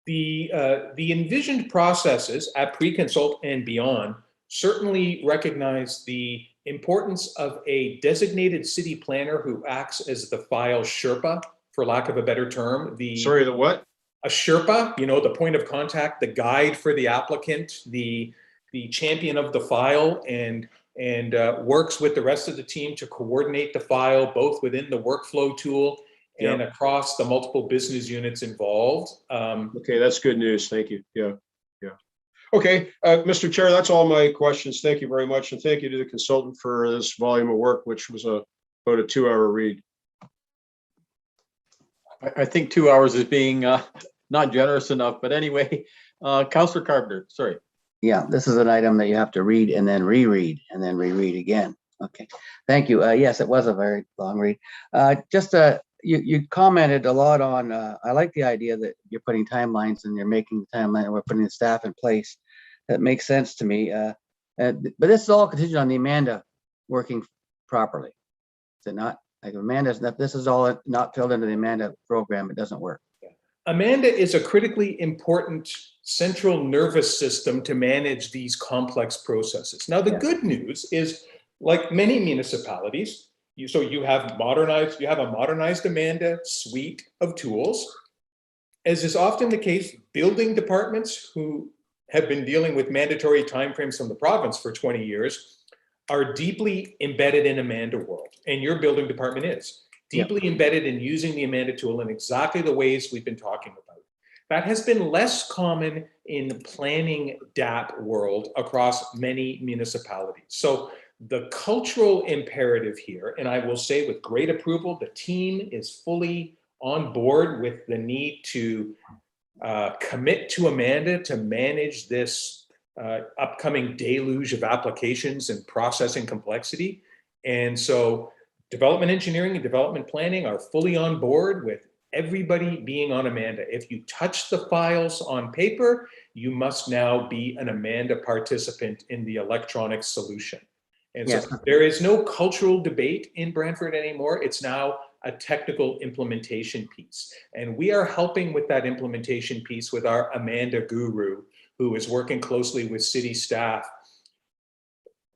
The envisioned processes at pre-consult and beyond certainly recognize the importance of a designated city planner who acts as the file Sherpa, for lack of a better term. Sorry, the what? A Sherpa, the point of contact, the guide for the applicant, the champion of the file, and works with the rest of the team to coordinate the file, both within the workflow tool and across the multiple business units involved. Okay, that's good news. Thank you. Yeah. Okay, Mr. Chair, that's all my questions. Thank you very much. And thank you to the consultant for this volume of work, which was about a 2-hour read. I think 2 hours is being not generous enough, but anyway, Councillor Carpenter, sorry. Yeah, this is an item that you have to read and then reread and then reread again. Okay, thank you. Yes, it was a very long read. You commented a lot on, I like the idea that you're putting timelines and you're making the timeline and we're putting the staff in place. That makes sense to me. But this is all contingent on the Amanda working properly. Is it not? Like Amanda's not, this is all not filled into the Amanda program, it doesn't work. Amanda is a critically important central nervous system to manage these complex processes. Now, the good news is, like many municipalities, you have a modernized Amanda suite of tools. As is often the case, building departments who have been dealing with mandatory timeframes from the province for 20 years are deeply embedded in Amanda world, and your building department is deeply embedded in using the Amanda tool in exactly the ways we've been talking about. That has been less common in planning DAP world across many municipalities. So the cultural imperative here, and I will say with great approval, the team is fully on board with the need to commit to Amanda to manage this upcoming deluge of applications and processing complexity. And so development engineering and development planning are fully on board with everybody being on Amanda. If you touch the files on paper, you must now be an Amanda participant in the electronic solution. And so there is no cultural debate in Brantford anymore. It's now a technical implementation piece. And we are helping with that implementation piece with our Amanda guru, who is working closely with city staff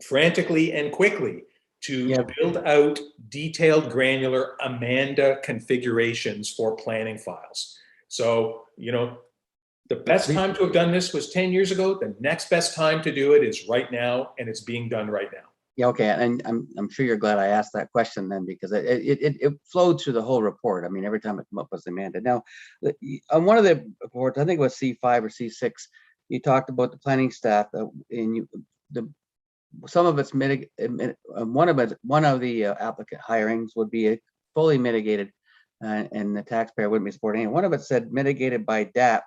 frantically and quickly to build out detailed, granular Amanda configurations for planning files. So, the best time to have done this was 10 years ago. The next best time to do it is right now, and it's being done right now. Yeah, okay, and I'm sure you're glad I asked that question then, because it flowed through the whole report. I mean, every time it came up was Amanda. Now, on one of the reports, I think it was C5 or C6, you talked about the planning staff, and some of it's mitigated. One of the applicant hirings would be fully mitigated, and the taxpayer wouldn't be supporting it. One of it said mitigated by DAP,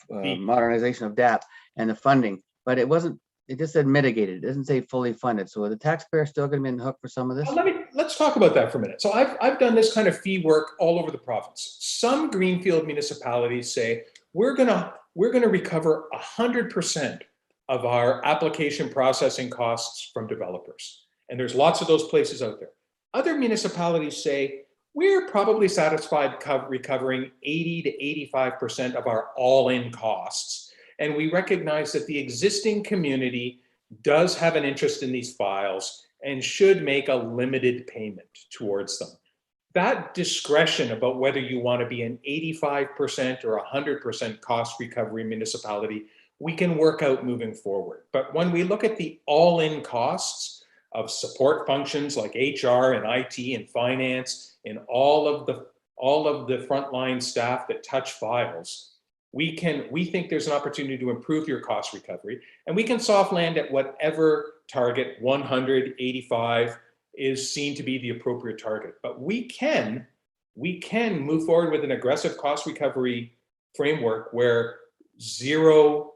modernization of DAP and the funding, but it wasn't. It just said mitigated. It doesn't say fully funded. So are the taxpayer still going to be in the hook for some of this? Let's talk about that for a minute. So I've done this kind of fee work all over the province. Some greenfield municipalities say we're gonna recover 100% of our application processing costs from developers, and there's lots of those places out there. Other municipalities say we're probably satisfied recovering 80 to 85% of our all-in costs. And we recognize that the existing community does have an interest in these files and should make a limited payment towards them. That discretion about whether you want to be an 85% or 100% cost recovery municipality, we can work out moving forward. But when we look at the all-in costs of support functions like HR and IT and finance and all of the frontline staff that touch files, we think there's an opportunity to improve your cost recovery, and we can soft land at whatever target, 185 is seen to be the appropriate target. But we can move forward with an aggressive cost recovery framework where zero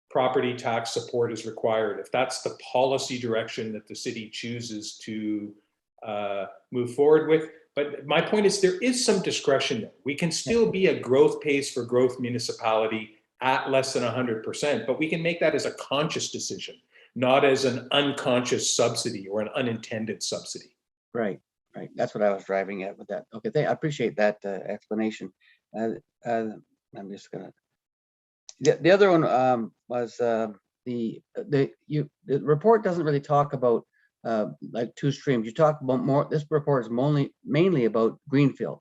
property tax support is required, if that's the policy direction that the city chooses to move forward with. But my point is there is some discretion there. We can still be a growth pace for growth municipality at less than 100%, but we can make that as a conscious decision, not as an unconscious subsidy or an unintended subsidy. Right. That's what I was driving at with that. Okay, I appreciate that explanation. I'm just gonna. The other one was the report doesn't really talk about like two streams. You talk about more. This report is mainly about greenfield.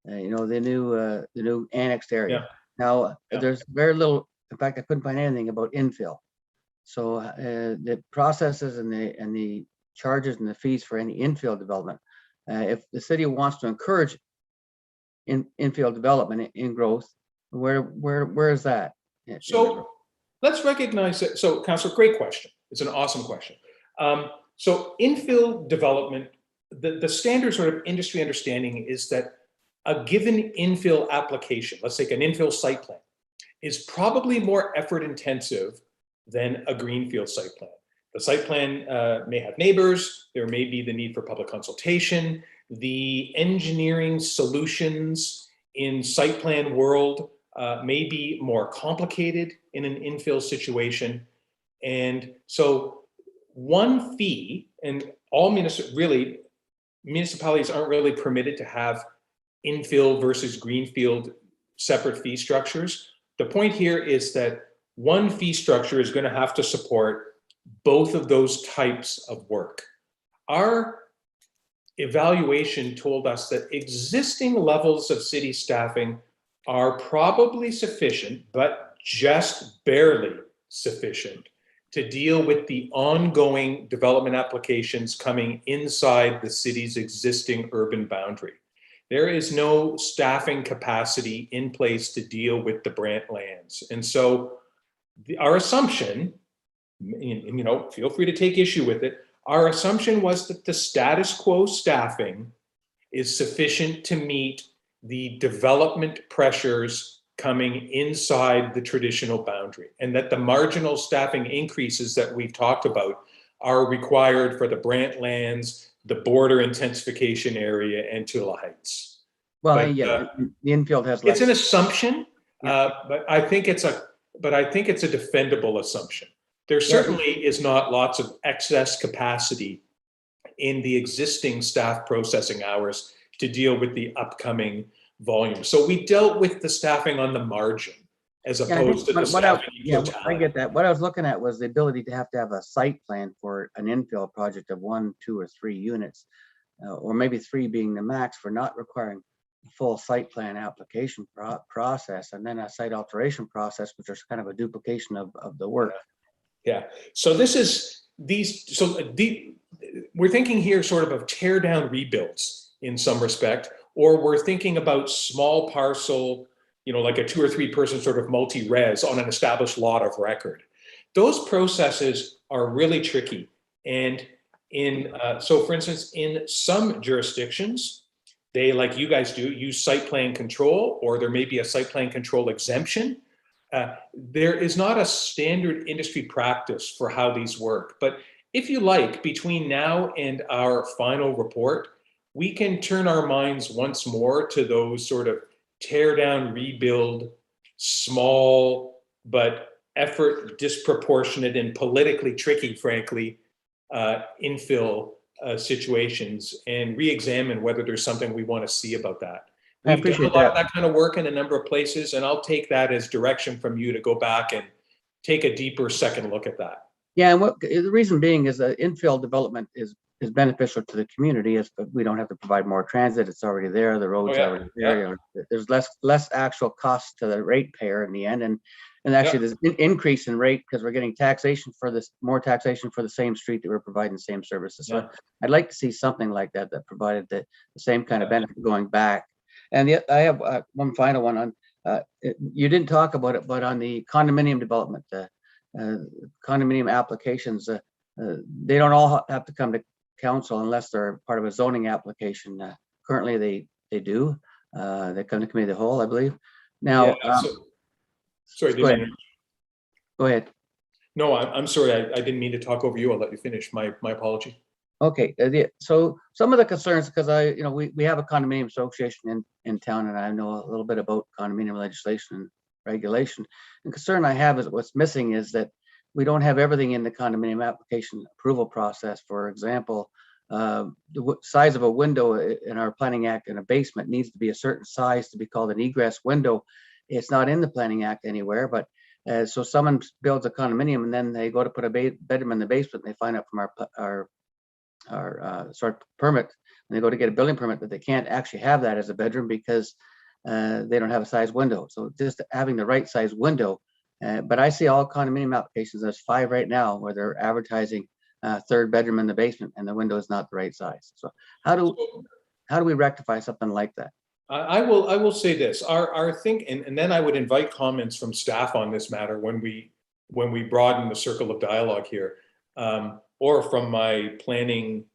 The new annexed area. Now there's very little. In fact, I couldn't find anything about infill. So the processes and the charges and the fees for any infill development. If the city wants to encourage infill development in growth, where is that? So let's recognize that. So, Councillor, great question. It's an awesome question. So infill development, the standard sort of industry understanding is that a given infill application, let's take an infill site plan, is probably more effort intensive than a greenfield site plan. The site plan may have neighbors. There may be the need for public consultation. The engineering solutions in site plan world may be more complicated in an infill situation. And so one fee, and all municipalities aren't really permitted to have infill versus greenfield separate fee structures. The point here is that one fee structure is going to have to support both of those types of work. Our evaluation told us that existing levels of city staffing are probably sufficient, but just barely sufficient to deal with the ongoing development applications coming inside the city's existing urban boundary. There is no staffing capacity in place to deal with the Brant lands. And so our assumption, and feel free to take issue with it, our assumption was that the status quo staffing is sufficient to meet the development pressures coming inside the traditional boundary, and that the marginal staffing increases that we've talked about are required for the Brant lands, the border intensification area, and Tula Heights. Well, But, yeah, the infield has less. It's an assumption, Yeah. but I think it's a defendable assumption. There certainly is not lots of excess capacity in the existing staff processing hours to deal with the upcoming volume. So we dealt with the staffing on the margin as Yeah, I opposed to think the what I- staffing in yeah, I totality. get that. What I was looking at was the ability to have a site plan for an infill project of 1, 2, or 3 units, or maybe 3 being the max, for not requiring a full site plan application process, and then a site alteration process, which is kind of a duplication of the work. Yeah. So we're thinking here sort of tear down rebuilds in some respect, or we're thinking about small parcel, like a 2 or 3 person sort of multi-res on an established lot of record. Those processes are really tricky. And so for instance, in some jurisdictions, they, like you guys do, use site plan control, or there may be a site plan control exemption. There is not a standard industry practice for how these work. But if you like, between now and our final report, we can turn our minds once more to those sort of tear down, rebuild, small, but effort disproportionate and politically tricky, frankly, infill situations, and re-examine whether there's something we want to see about that. I We've done a appreciate lot of that. that kind of work in a number of places, and I'll take that as direction from you to go back and take a deeper second look at that. Yeah, and the reason being is that infill development is beneficial to the community, as we don't have to provide more transit. It's already there. The road's already there. There's less actual cost to the ratepayer in the end, and actually there's an increase in rate because we're getting more taxation for the same street that we're providing the same services. So I'd like to see something like that provided the same kind of benefit going back. And I have one final one on. You didn't talk about it, but on the condominium development, condominium applications, they don't all have to come to council unless they're part of a zoning application. Currently, they do. They come to committee of the whole, I believe. Now, sorry, go ahead. No, I'm sorry. I didn't mean to talk over you. I'll let you finish. My apology. Okay, so some of the concerns, because we have a condominium association in town, and I know a little bit about condominium legislation and regulation. The concern I have is what's missing is that we don't have everything in the condominium application approval process. For example, the size of a window in our Planning Act in a basement needs to be a certain size to be called an egress window. It's not in the Planning Act anywhere, but so someone builds a condominium and then they go to put a bedroom in the basement, and they find out from our sort of permit, and they go to get a building permit, that they can't actually have that as a bedroom because they don't have a size window. So just having the right size window. But I see all condominium applications, there's 5 right now where they're advertising third bedroom in the basement and the window is not the right size. So how do we rectify something like that? I will say this. Our think, and then I would invite comments from staff on this matter when we broaden the circle of dialogue here, or from my planning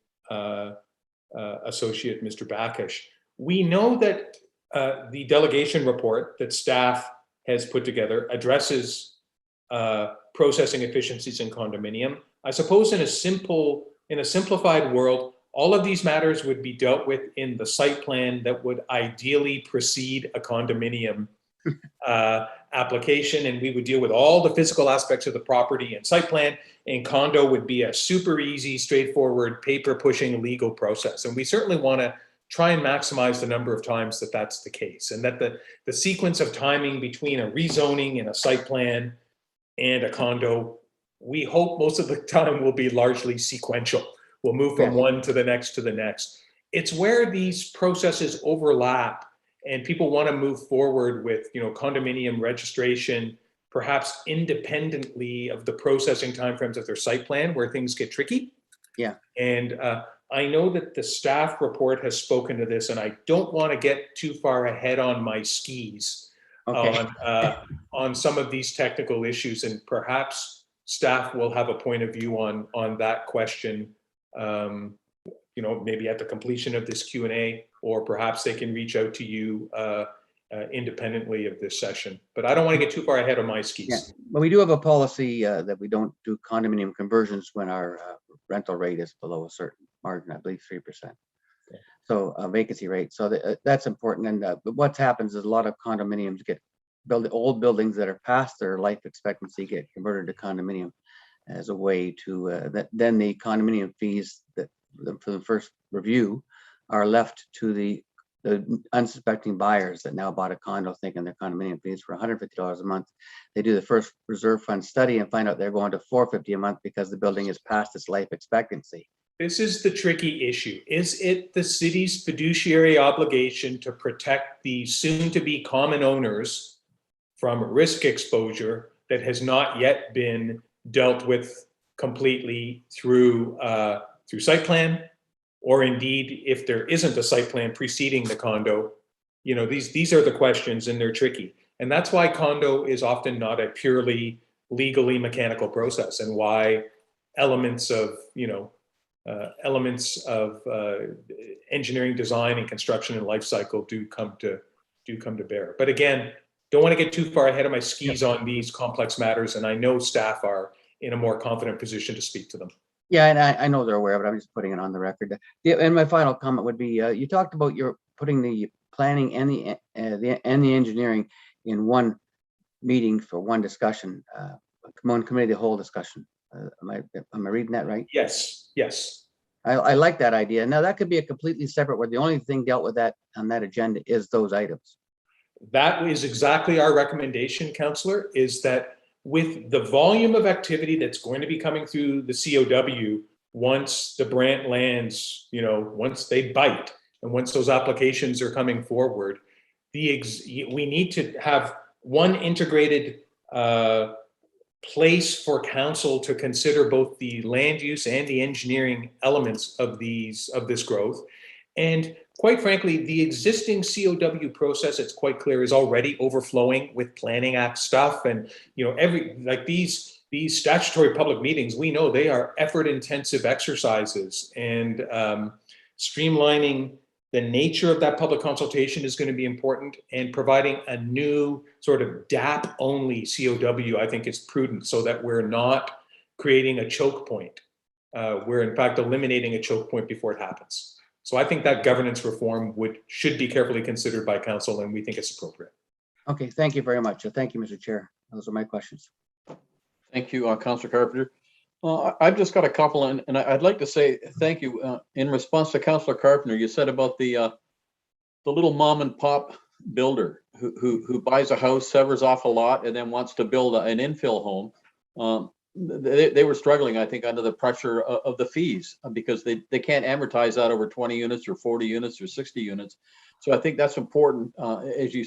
associate, Mr. Backish. We know that the delegation report that staff has put together addresses processing efficiencies in condominium. I suppose in a simplified world, all of these matters would be dealt with in the site plan that would ideally precede a condominium application, and we would deal with all the physical aspects of the property and site plan, and condo would be a super easy, straightforward, paper pushing legal process. And we certainly want to try and maximize the number of times that that's the case, and that the sequence of timing between a rezoning and a site plan and a condo, we hope most of the time will be largely sequential. We'll move from one to the next to the next. It's where these processes overlap and people want to move forward with, condominium registration, perhaps independently of the processing timeframes of their site plan, where things get tricky. Yeah. And I know that the staff report has spoken to this, and I don't want to get too far ahead on my skis on some of these technical issues, and perhaps staff will have a point of view on that question. Maybe at the completion of this Q&A, or perhaps they can reach out to you independently of this session. But I don't want to get too far ahead of my skis. Yeah, but we do have a policy that we don't do condominium conversions when our rental rate is below a certain margin, I believe 3%. Okay. So vacancy rate. So that's important. And but what happens is a lot of condominiums get old buildings that are past their life expectancy get converted to condominium as a way to then the condominium fees that for the first review are left to the unsuspecting buyers that now bought a condo thinking their condominium fees for $150 a month. They do the first reserve fund study and find out they're going to $450 a month because the building is past its life expectancy. This is the tricky issue. Is it the city's fiduciary obligation to protect the soon-to-be common owners from risk exposure that has not yet been dealt with completely through site plan, or indeed if there isn't a site plan preceding the condo? These are the questions, and they're tricky. And that's why condo is often not a purely legally mechanical process, and why elements of engineering, design, and construction and life cycle do come to bear. But again, don't want to get too far ahead of my skis on these complex matters, and I know staff are in a more confident position to speak to them. Yeah, and I know they're aware of it. I'm just putting it on the record. And my final comment would be, you talked about your putting the planning and the engineering in one meeting for one discussion, one committee, the whole discussion. Am I reading that right? Yes. I like that idea. Now that could be a completely separate, where the only thing dealt with that on that agenda is those items. That is exactly our recommendation, Councillor, is that with the volume of activity that's going to be coming through the COW, once the Brant lands, once they bite, and once those applications are coming forward, we need to have one integrated place for council to consider both the land use and the engineering elements of this growth. And quite frankly, the existing COW process, it's quite clear, is already overflowing with Planning Act stuff. And, these statutory public meetings, we know they are effort-intensive exercises, and streamlining the nature of that public consultation is going to be important, and providing a new sort of DAP-only COW, I think, is prudent, so that we're not creating a choke point. We're, in fact, eliminating a choke point before it happens. So I think that governance reform should be carefully considered by council, and we think it's appropriate. Okay, thank you very much. Thank you, Mr. Chair. Those are my questions. Thank you, Councillor Carpenter. I've just got a couple, and I'd like to say thank you. In response to Councillor Carpenter, you said about the little mom and pop builder who buys a house, severs off a lot, and then wants to build an infill home. They were struggling, I think, under the pressure of the fees, because they can't amortize that over 20 units or 40 units or 60 units. So I think that's important. As you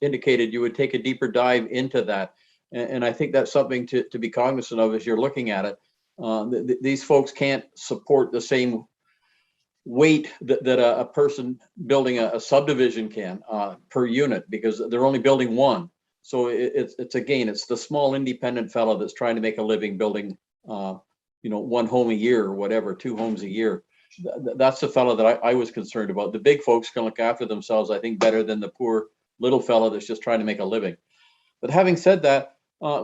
indicated, you would take a deeper dive into that. And I think that's something to be cognizant of as you're looking at it. These folks can't support the same weight that a person building a subdivision can per unit, because they're only building one. So it's the small independent fellow that's trying to make a living building, one home a year or whatever, 2 homes a year. That's the fellow that I was concerned about. The big folks can look after themselves, I think, better than the poor little fellow that's just trying to make a living. But having said that,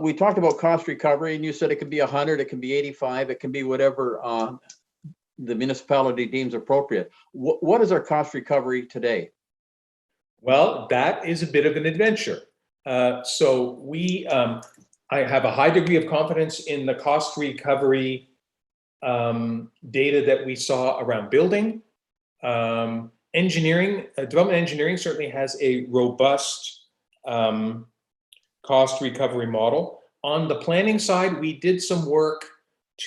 We talked about cost recovery, and you said it can be 100, it can be 85, it can be whatever the municipality deems appropriate. What is our cost recovery today? Well, that is a bit of an adventure. So I have a high degree of confidence in the cost recovery data that we saw around building. Engineering, development engineering certainly has a robust cost recovery model. On the planning side, we did some work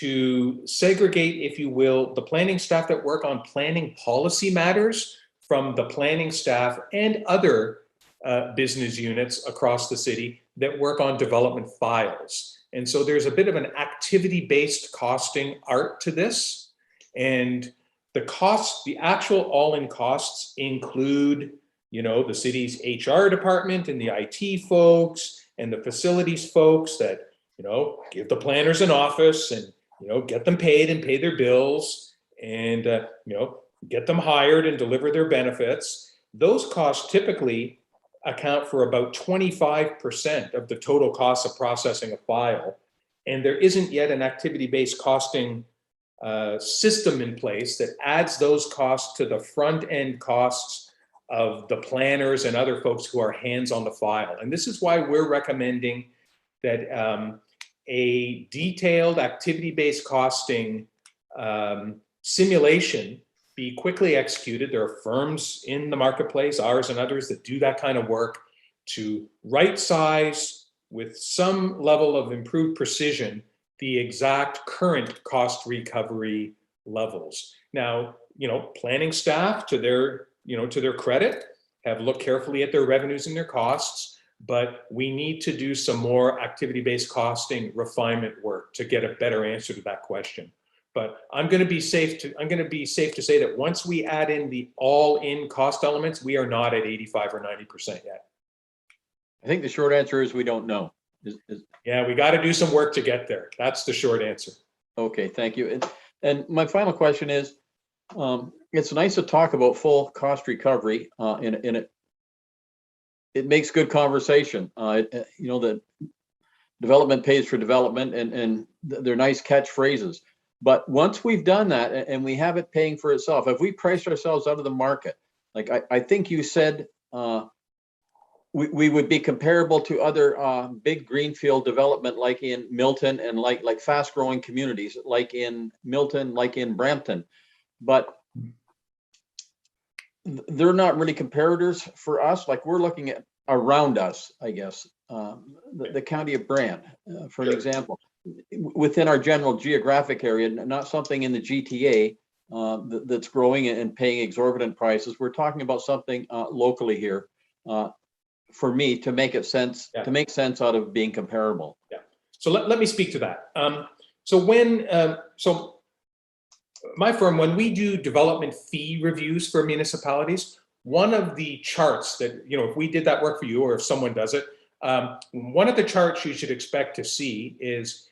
to segregate, if you will, the planning staff that work on planning policy matters from the planning staff and other business units across the city that work on development files. And so there's a bit of an activity-based costing art to this. And the costs, the actual all-in costs include, you know, the city's HR department and the IT folks and the facilities folks that, you know, give the planners an office and, you know, get them paid and pay their bills and, you know, get them hired and deliver their benefits. Those costs typically account for about 25% of the total cost of processing a file. And there isn't yet an activity-based costing system in place that adds those costs to the front end costs of the planners and other folks who are hands on the file. And this is why we're recommending that a detailed activity-based costing simulation be quickly executed. There are firms in the marketplace, ours and others, that do that kind of work to right size with some level of improved precision the exact current cost recovery levels. Now, you know, planning staff, to their, you know, to their credit, have looked carefully at their revenues and their costs, but we need to do some more activity-based costing refinement work to get a better answer to that question. But I'm going to be safe to say that once we add in the all-in cost elements, we are not at 85 or 90% yet. I think the short answer is we don't know. Yeah, we got to do some work to get there. That's the short answer. Okay, thank you. And my final question is, it's nice to talk about full cost recovery in it makes good conversation. You know, that development pays for development and they're nice catchphrases. But once we've done that and we have it paying for itself, if we priced ourselves out of the market, like I think you said, we would be comparable to other big greenfield development like in Milton and like fast growing communities like in Milton, like in Brampton. But they're not really comparators for us. Like we're looking at around us, I guess, the county of Brant, for an example, within our general geographic area, not something in the GTA that's growing and paying exorbitant prices. We're talking about something locally here for me to make it sense, to make sense out of being comparable. Yeah. So let me speak to that. So my firm, when we do development fee reviews for municipalities, one of the charts that, you know, if we did that work for you or if someone does it, one of the charts you should expect to see is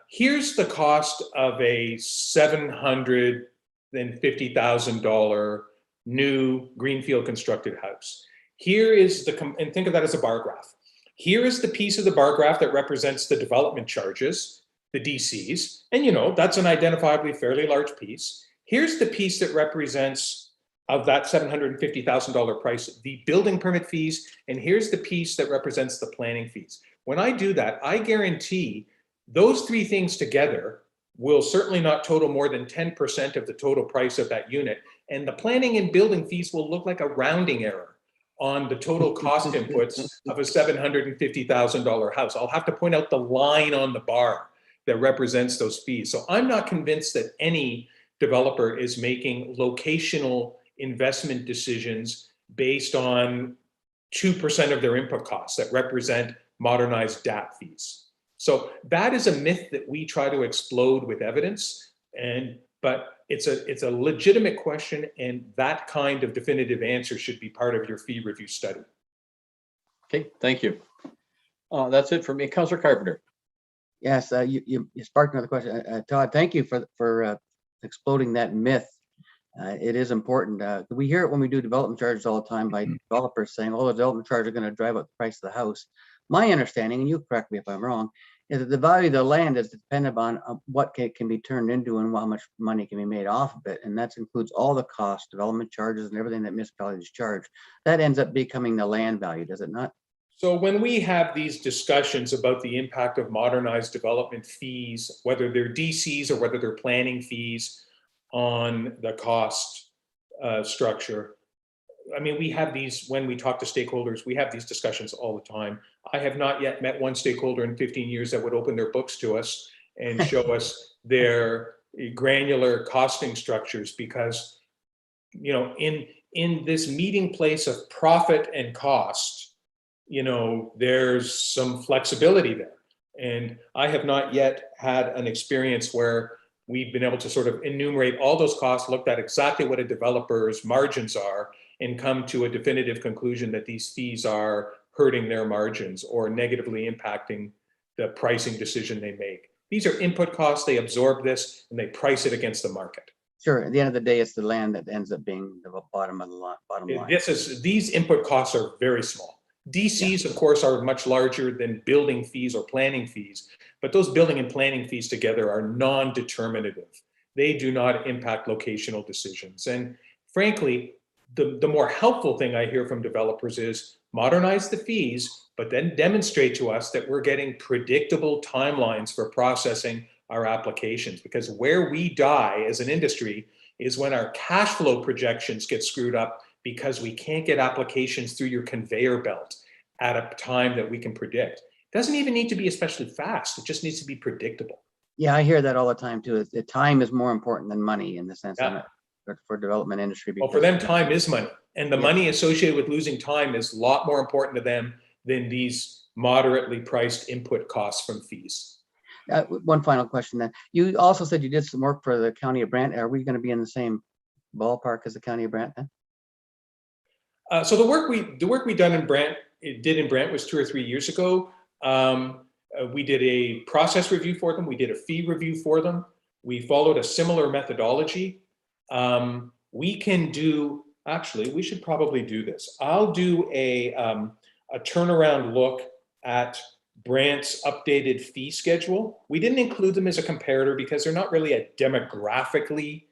here's the cost of a $750,000 new greenfield constructed house. Here is and think of that as a bar graph. Here is the piece of the bar graph that represents the development charges, the DCs, and you know, that's an identifiably fairly large piece. Here's the piece that represents of that $750,000 price, the building permit fees, and here's the piece that represents the planning fees. When I do that, I guarantee those three things together will certainly not total more than 10% of the total price of that unit. And the planning and building fees will look like a rounding error on the total cost inputs of a $750,000 house. I'll have to point out the line on the bar that represents those fees. So I'm not convinced that any developer is making locational investment decisions based on 2% of their input costs that represent modernized DAP fees. So that is a myth that we try to explode with evidence, but it's a legitimate question, and that kind of definitive answer should be part of your fee review study. Okay, thank you. That's it for me. Councillor Carpenter. Yes, you sparked another question. Todd, thank you for exploding that myth. It is important. We hear it when we do development charges all the time by developers saying, oh, the development charges are going to drive up the price of the house. my understanding, and you correct me if I'm wrong, is that the value of the land is dependent on what can be turned into and how much money can be made off of it. And that includes all the costs, development charges, and everything that municipalities charge. That ends up becoming the land value, does it not? So when we have these discussions about the impact of modernized development fees, whether they're DCs or whether they're planning fees on the cost structure, I mean, we have these, when we talk to stakeholders, we have these discussions all the time. I have not yet met one stakeholder in 15 years that would open their books to us and show us their granular costing structures, because, you know, in this meeting place of profit and cost, you know, there's some flexibility there. And I have not yet had an experience where we've been able to sort of enumerate all those costs, looked at exactly what a developer's margins are, and come to a definitive conclusion that these fees are hurting their margins or negatively impacting the pricing decision they make. These are input costs. They absorb this and they price it against the market. Sure. At the end of the day, it's the land that ends up being the bottom of the bottom line. These input costs are very small. DCs, of course, are much larger than building fees or planning fees, but those building and planning fees together are non-determinative. They do not impact locational decisions. And frankly, the more helpful thing I hear from developers is modernize the fees, but then demonstrate to us that we're getting predictable timelines for processing our applications. Because where we die as an industry is when our cash flow projections get screwed up because we can't get applications through your conveyor belt at a time that we can predict. It doesn't even need to be especially fast. It just needs to be predictable. Yeah, I hear that all the time too. The time is more important than money in the sense Yeah. for development industry. Well, for them, time is money. And the money associated with losing time is a lot more important to them than these moderately priced input costs from fees. One final question then. You also said you did some work for the County of Brant. Are we going to be in the same ballpark as the County of Brant then? So the work we did in Brant was 2 or 3 years ago. We did a process review for them. We did a fee review for them. We followed a similar methodology. We can do, actually, we should probably do this. I'll do a turnaround look at Brant's updated fee schedule. We didn't include them as a comparator because they're not really a demographically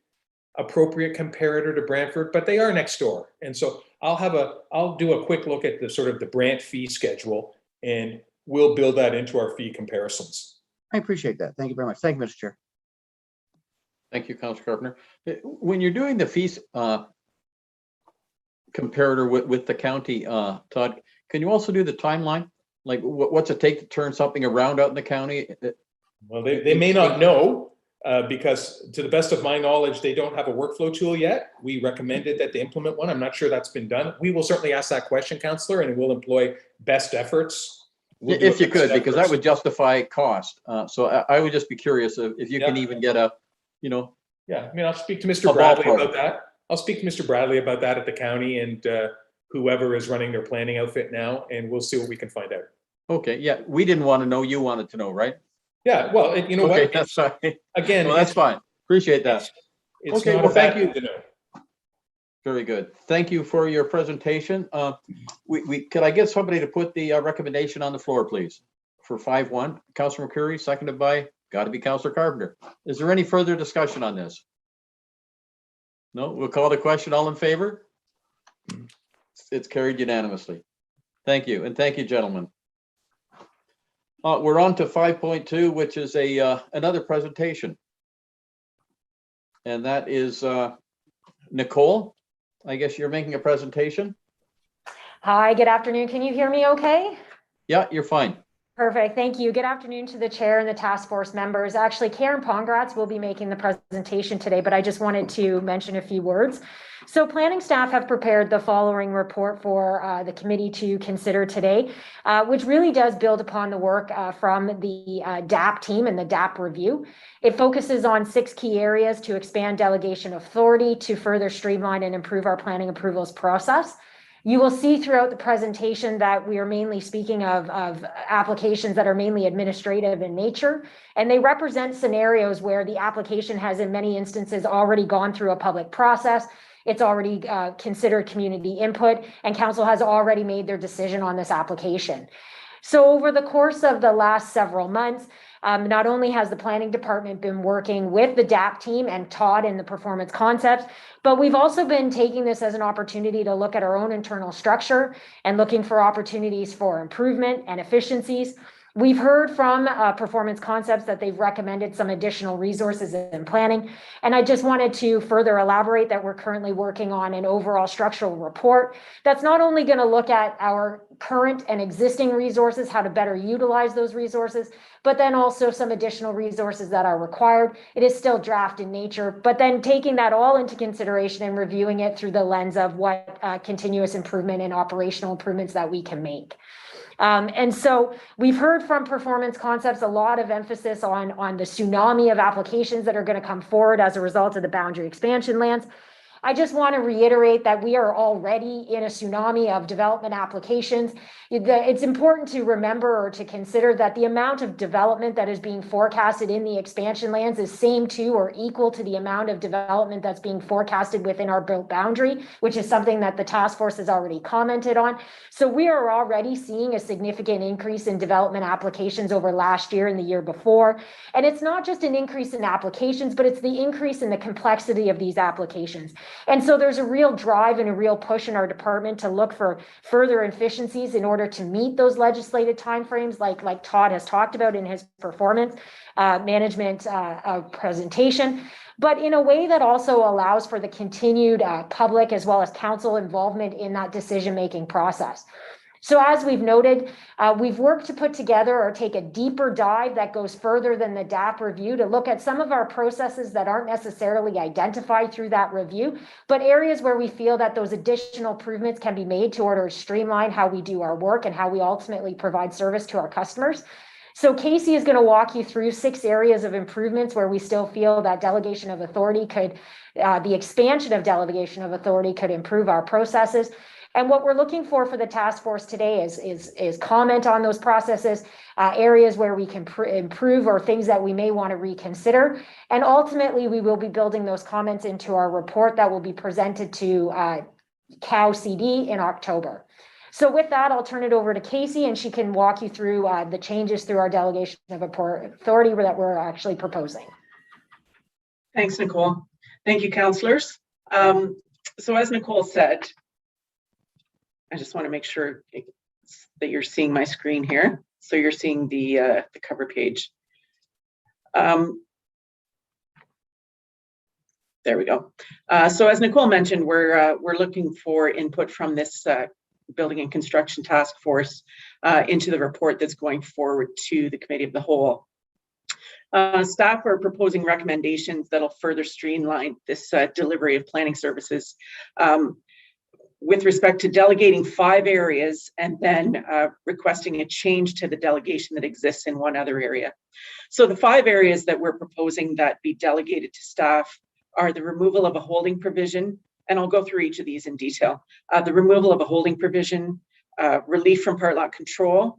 appropriate comparator to Brantford, but they are next door. And so I'll do a quick look at the sort of the Brant fee schedule, and we'll build that into our fee comparisons. I appreciate that. Thank you very much. Thank you, Mr. Chair. Thank you, Councilor Carpenter. When you're doing the fees comparator with the county, Todd, can you also do the timeline? Like what's it take to turn something around out in the county? Well, they may not know because to the best of my knowledge, they don't have a workflow tool yet. We recommended that they implement one. I'm not sure that's been done. We will certainly ask that question, Councillor, and we'll employ best efforts. If you could, because that would justify cost. So I would just be curious if you can even get a, you know. Yeah, I mean, I'll speak to Mr. Bradley about that. I'll speak to Mr. Bradley about that at the county and whoever is running their planning outfit now, and we'll see what we can find out. Okay, yeah, we didn't want to know, you wanted to know, right? Yeah, well, you know okay, what? That's fine. Again, well, that's fine. Appreciate that. It's okay, not well, thank you. To know. Very good. Thank you for your presentation. Could I get somebody to put the recommendation on the floor, please? For 5-1, Councilor McCurry, seconded by, got to be Councilor Carpenter. Is there any further discussion on this? No, we'll call the question. All in favor? It's carried unanimously. Thank you, and thank you, gentlemen. We're on to 5.2, which is another presentation. And that is Nicole. I guess you're making a presentation. Hi, good afternoon. Can you hear me okay? Yeah, you're fine. Perfect. Thank you. Good afternoon to the chair and the task force members. Actually, Karen Pongratz will be making the presentation today, but I just wanted to mention a few words. So planning staff have prepared the following report for the committee to consider today, which really does build upon the work from the DAP team and the DAP review. It focuses on 6 key areas to expand delegation authority, to further streamline and improve our planning approvals process. You will see throughout the presentation that we are mainly speaking of applications that are mainly administrative in nature, and they represent scenarios where the application has in many instances already gone through a public process. It's already considered community input, and council has already made their decision on this application. So over the course of the last several months, not only has the planning department been working with the DAP team and Todd in the performance concepts, but we've also been taking this as an opportunity to look at our own internal structure and looking for opportunities for improvement and efficiencies. We've heard from Performance Concepts that they've recommended some additional resources in planning. And I just wanted to further elaborate that we're currently working on an overall structural report that's not only going to look at our current and existing resources, how to better utilize those resources, but then also some additional resources that are required. It is still draft in nature, but then taking that all into consideration and reviewing it through the lens of what continuous improvement and operational improvements that we can make. And so we've heard from Performance Concepts a lot of emphasis on the tsunami of applications that are going to come forward as a result of the boundary expansion lands. I just want to reiterate that we are already in a tsunami of development applications. It's important to remember or to consider that the amount of development that is being forecasted in the expansion lands is same to or equal to the amount of development that's being forecasted within our built boundary, which is something that the task force has already commented on. So we are already seeing a significant increase in development applications over last year and the year before. And it's not just an increase in applications, but it's the increase in the complexity of these applications. And so there's a real drive and a real push in our department to look for further efficiencies in order to meet those legislated timeframes, like Todd has talked about in his performance management presentation, but in a way that also allows for the continued public as well as council involvement in that decision-making process. So as we've noted, we've worked to put together or take a deeper dive that goes further than the DAP review to look at some of our processes that aren't necessarily identified through that review, but areas where we feel that those additional improvements can be made to order to streamline how we do our work and how we ultimately provide service to our customers. So Casey is going to walk you through 6 areas of improvements where we still feel that delegation of authority could, the expansion of delegation of authority could improve our processes. And what we're looking for the task force today is comment on those processes, areas where we can improve or things that we may want to reconsider. And ultimately, we will be building those comments into our report that will be presented to COW CD in October. So with that, I'll turn it over to Casey and she can walk you through the changes through our delegation of authority that we're actually proposing. Thanks, Nicole. Thank you, councillors. So as Nicole said, I just want to make sure that you're seeing my screen here. So you're seeing the cover page. There we go. So as Nicole mentioned, we're looking for input from this Building and Construction Task Force into the report that's going forward to the Committee of the Whole. Staff are proposing recommendations that'll further streamline this delivery of planning services with respect to delegating 5 areas and then requesting a change to the delegation that exists in one other area. So the 5 areas that we're proposing that be delegated to staff are the removal of a holding provision, and I'll go through each of these in detail. The removal of a holding provision, relief from part lot control,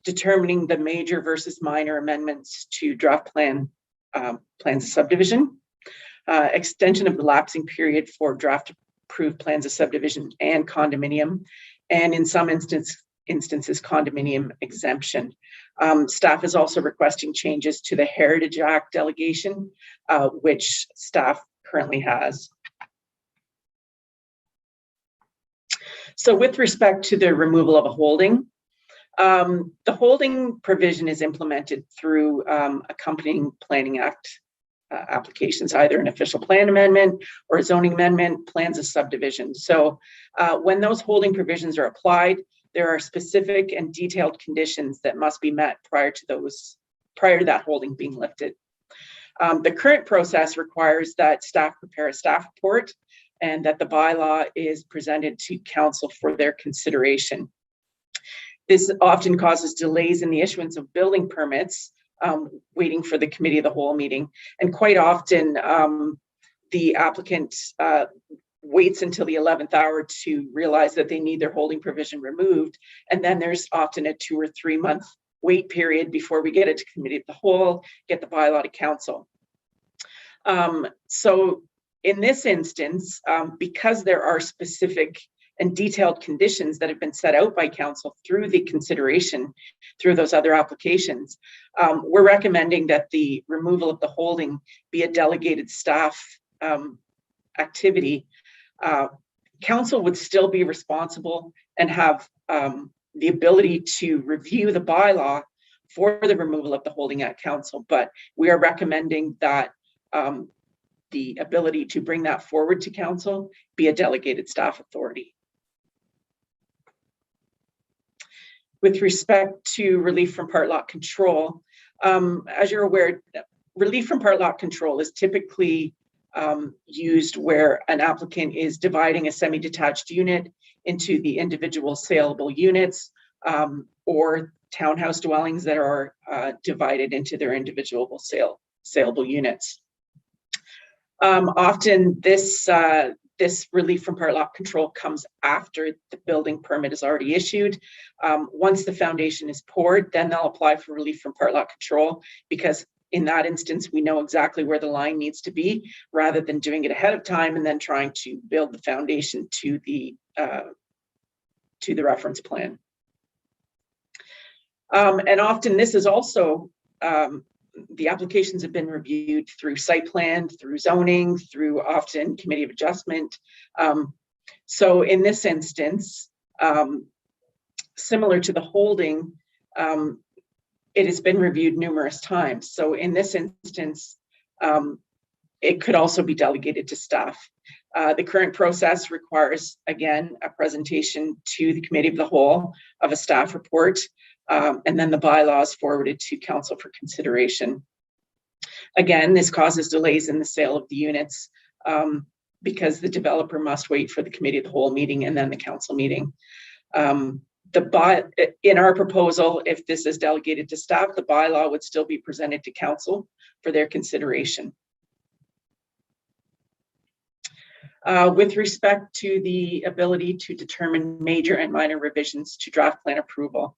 determining the major versus minor amendments to draft plans of subdivision, extension of the lapsing period for draft approved plans of subdivision and condominium, and in some instances condominium exemption. Staff is also requesting changes to the Heritage Act delegation, which staff currently has. So with respect to the removal of a holding, the holding provision is implemented through accompanying Planning Act applications, either an official plan amendment or a zoning amendment, plans of subdivision. So when those holding provisions are applied, there are specific and detailed conditions that must be met prior to that holding being lifted. The current process requires that staff prepare a staff report and that the bylaw is presented to council for their consideration. This often causes delays in the issuance of building permits, waiting for the Committee of the Whole meeting. And quite often, the applicant waits until the 11th hour to realize that they need their holding provision removed. And then there's often a 2 or 3 month wait period before we get it to Committee of the Whole, get the bylaw to council. So in this instance, because there are specific and detailed conditions that have been set out by council through the consideration through those other applications, we're recommending that the removal of the holding be a delegated staff activity. Council would still be responsible and have the ability to review the bylaw for the removal of the holding at council, but we are recommending that the ability to bring that forward to council be a delegated staff authority. With respect to relief from part lot control, as you're aware, relief from part lot control is typically used where an applicant is dividing a semi-detached unit into the individual saleable units, or townhouse dwellings that are divided into their individual saleable units. Often this relief from part lot control comes after the building permit is already issued. Once the foundation is poured, then they'll apply for relief from part lot control, because in that instance, we know exactly where the line needs to be, rather than doing it ahead of time and then trying to build the foundation to the reference plan. And often this is also, the applications have been reviewed through site plan, through zoning, through often committee of adjustment. So in this instance, similar to the holding, it has been reviewed numerous times. So in this instance, it could also be delegated to staff. The current process requires, again, a presentation to the committee of the whole of a staff report, and then the bylaws forwarded to council for consideration. Again, this causes delays in the sale of the units because the developer must wait for the committee of the whole meeting and then the council meeting. In our proposal, if this is delegated to staff, the bylaw would still be presented to council for their consideration. With respect to the ability to determine major and minor revisions to draft plan approval,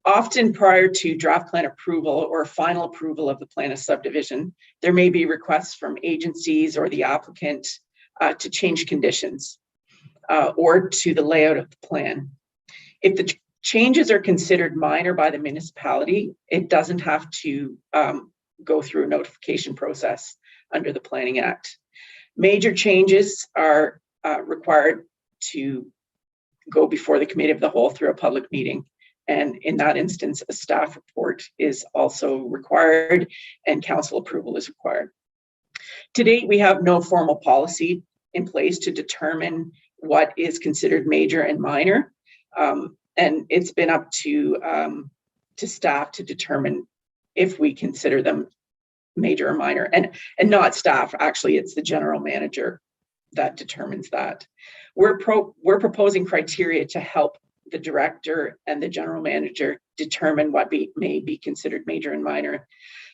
often prior to draft plan approval or final approval of the plan of subdivision, there may be requests from agencies or the applicant to change conditions or to the layout of the plan. If the changes are considered minor by the municipality, it doesn't have to go through a notification process under the Planning Act. Major changes are required to go before the committee of the whole through a public meeting. And in that instance, a staff report is also required and council approval is required. To date, we have no formal policy in place to determine what is considered major and minor. And it's been up to staff to determine if we consider them major or minor, and not staff, actually, it's the general manager that determines that. We're proposing criteria to help the director and the general manager determine what may be considered major and minor.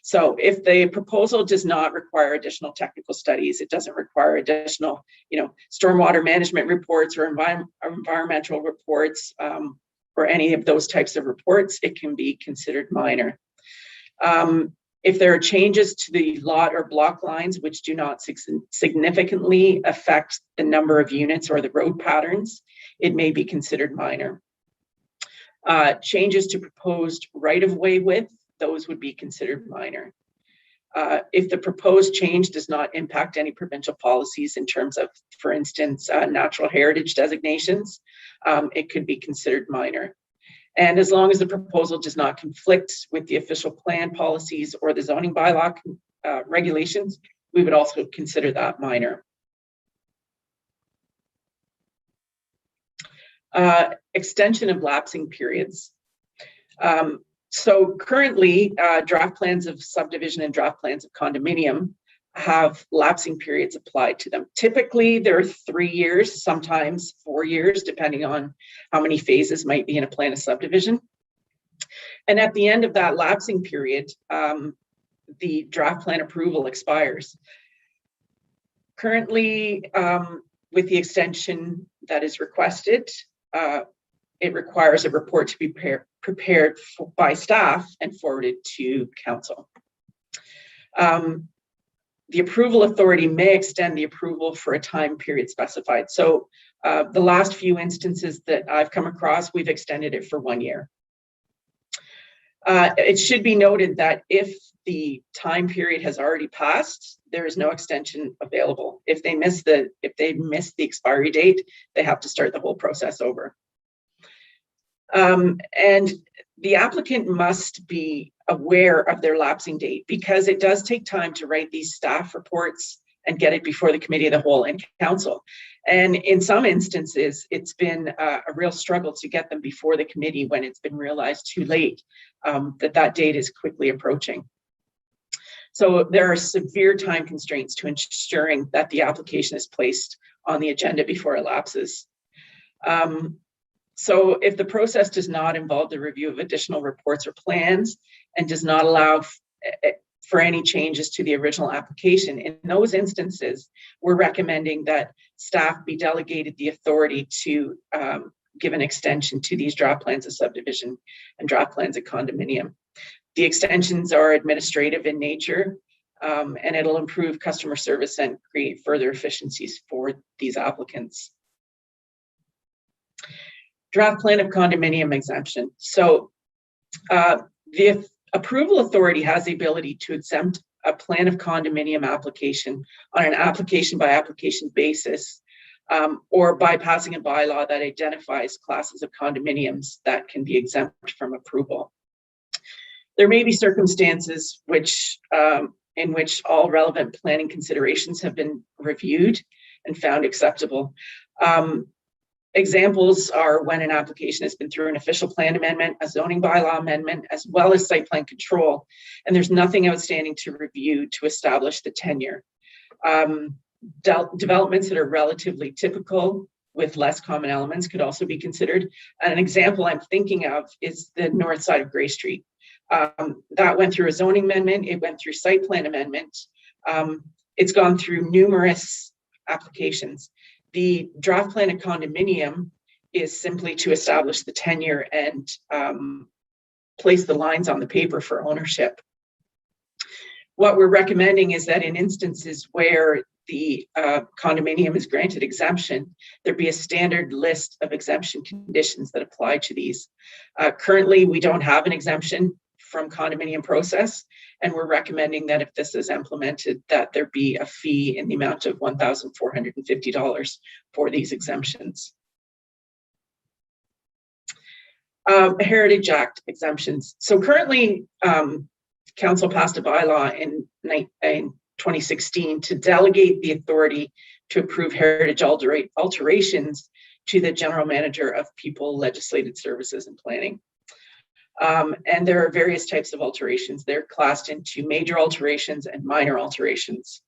So if the proposal does not require additional technical studies, it doesn't require additional, stormwater management reports or environmental reports, or any of those types of reports, it can be considered minor. If there are changes to the lot or block lines which do not significantly affect the number of units or the road patterns, it may be considered minor. Changes to proposed right-of-way width, those would be considered minor. If the proposed change does not impact any provincial policies in terms of, for instance, natural heritage designations, it could be considered minor. And as long as the proposal does not conflict with the official plan policies or the zoning bylaw regulations, we would also consider that minor. Extension of lapsing periods. So currently, draft plans of subdivision and draft plans of condominium have lapsing periods applied to them. Typically, they're 3 years, sometimes 4 years, depending on how many phases might be in a plan of subdivision. And at the end of that lapsing period, the draft plan approval expires. Currently, with the extension that is requested, it requires a report to be prepared by staff and forwarded to council. the approval authority may extend the approval for a time period specified. So the last few instances that I've come across, we've extended it for 1 year. It should be noted that if the time period has already passed, there is no extension available. If they miss the expiry date, they have to start the whole process over. And the applicant must be aware of their lapsing date, because it does take time to write these staff reports and get it before the committee of the whole and council. And in some instances, it's been a real struggle to get them before the committee when it's been realized too late that date is quickly approaching. So there are severe time constraints to ensuring that the application is placed on the agenda before it lapses. So if the process does not involve the review of additional reports or plans and does not allow for any changes to the original application, in those instances, we're recommending that staff be delegated the authority to give an extension to these draft plans of subdivision and draft plans of condominium. The extensions are administrative in nature, and it'll improve customer service and create further efficiencies for these applicants. Draft plan of condominium exemption. So the approval authority has the ability to exempt a plan of condominium application on an application by application basis, or by passing a bylaw that identifies classes of condominiums that can be exempt from approval. There may be circumstances in which all relevant planning considerations have been reviewed and found acceptable. Examples are when an application has been through an official plan amendment, a zoning bylaw amendment, as well as site plan control, and there's nothing outstanding to review to establish the tenure. Developments that are relatively typical with less common elements could also be considered. And an example I'm thinking of is the north side of Gray Street. That went through a zoning amendment, it went through site plan amendment. It's gone through numerous applications. The draft plan of condominium is simply to establish the tenure and place the lines on the paper for ownership. What we're recommending is that in instances where the condominium is granted exemption, there be a standard list of exemption conditions that apply to these. Currently, we don't have an exemption from condominium process, and we're recommending that if this is implemented, that there be a fee in the amount of $1,450 for these exemptions. Heritage Act exemptions. So currently, Council passed a bylaw in 2016 to delegate the authority to approve heritage alterations to the General Manager of People, Legislated Services and Planning. And there are various types of alterations. They're classed into major alterations and minor alterations.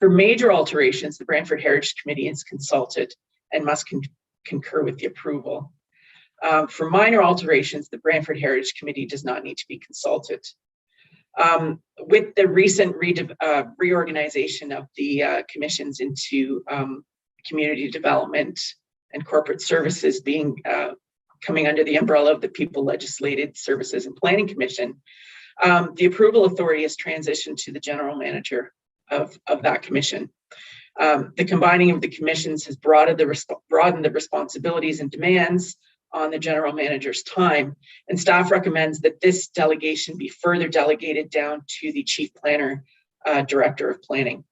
For major alterations, the Brantford Heritage Committee is consulted and must concur with the approval. For minor alterations, the Brantford Heritage Committee does not need to be consulted. With the recent reorganization of the commissions into community development and corporate services being coming under the umbrella of the People Legislated Services and Planning Commission, the approval authority has transitioned to the general manager of that commission. The combining of the commissions has broadened the responsibilities and demands on the general manager's time, and staff recommends that this delegation be further delegated down to the chief planner, director of planning.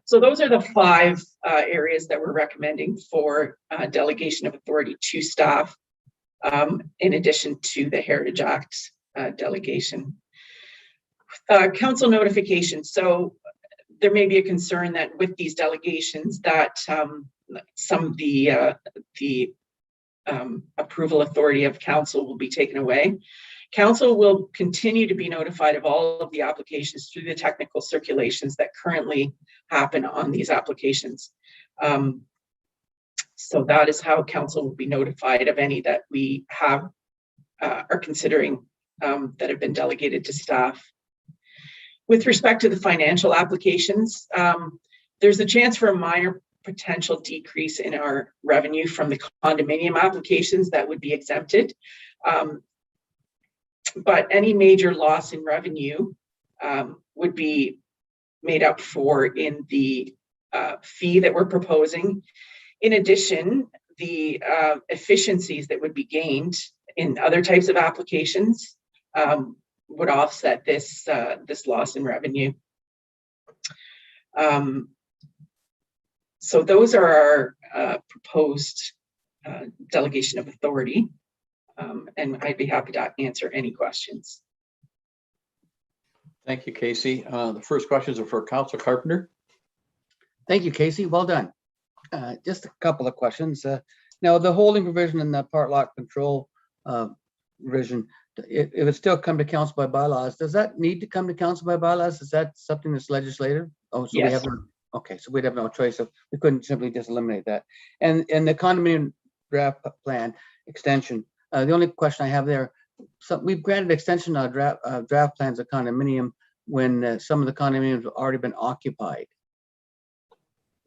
So those are the 5 areas that we're recommending for delegation of authority to staff, in addition to the Heritage Act delegation. Council notification. So there may be a concern that with these delegations that some of the approval authority of council will be taken away. Council will continue to be notified of all of the applications through the technical circulations that currently happen on these applications. So that is how council will be notified of any that we have are considering that have been delegated to staff. With respect to the financial applications, there's a chance for a minor potential decrease in our revenue from the condominium applications that would be exempted. But any major loss in revenue would be made up for in the fee that we're proposing. In addition, the efficiencies that would be gained in other types of applications would offset this loss in revenue. So those are our proposed delegation of authority, and I'd be happy to answer any questions. Thank you, Casey. The first questions are for Councillor Carpenter. Thank you, Casey. Well done. Just a couple of questions. Now, the holding provision and the part lock control provision, it would still come to council by bylaws. Does that need to come to council by bylaws? Is that something that's legislative? Oh, so Yes. we have no, okay, so we'd have no choice. So we couldn't simply just eliminate that. And the condominium draft plan extension, the only question I have there, so we've granted extension on draft plans of condominium when some of the condominiums have already been occupied.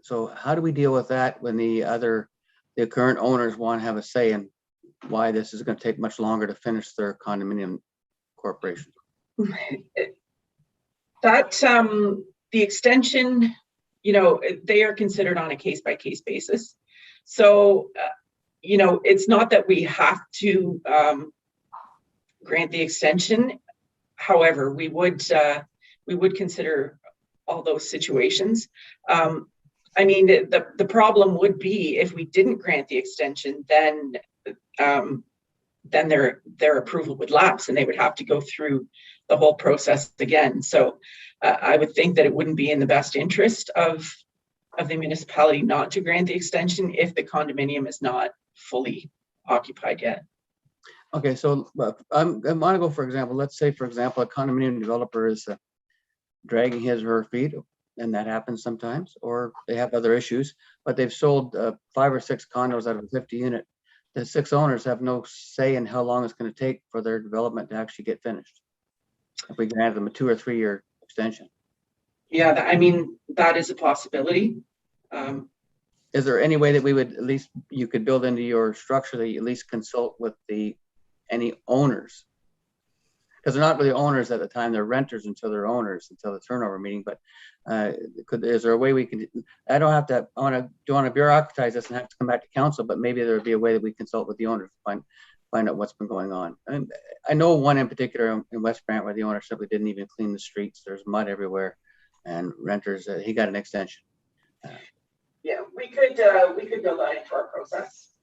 So how do we deal with that when the current owners want to have a say in why this is going to take much longer to finish their condominium corporation? That the extension, you know, they are considered on a case-by-case basis. So, you know, it's not that we have to grant the extension. However, we would consider all those situations. I mean, the problem would be if we didn't grant the extension, then their approval would lapse and they would have to go through the whole process again. So I would think that it wouldn't be in the best interest of the municipality not to grant the extension if the condominium is not fully occupied yet. Okay, so I want to go, for example, let's say, for example, a condominium developer is dragging his or her feet, and that happens sometimes, or they have other issues, but they've sold 5 or 6 condos out of a 50 unit. The 6 owners have no say in how long it's going to take for their development to actually get finished. If we grant them a 2 or 3 year extension. Yeah, I mean, that is a possibility. Is there any way that we would, at least you could build into your structure that you at least consult with any owners? Because they're not really owners at the time, they're renters until they're owners, until the turnover meeting. But is there a way we can, I don't want to bureaucratize this and have to come back to council, but maybe there would be a way that we consult with the owners to find out what's been going on. And I know one in particular in West Brant where the owner simply didn't even clean the streets. There's mud everywhere, and renters, he got an extension. Yeah, we could build that into our process.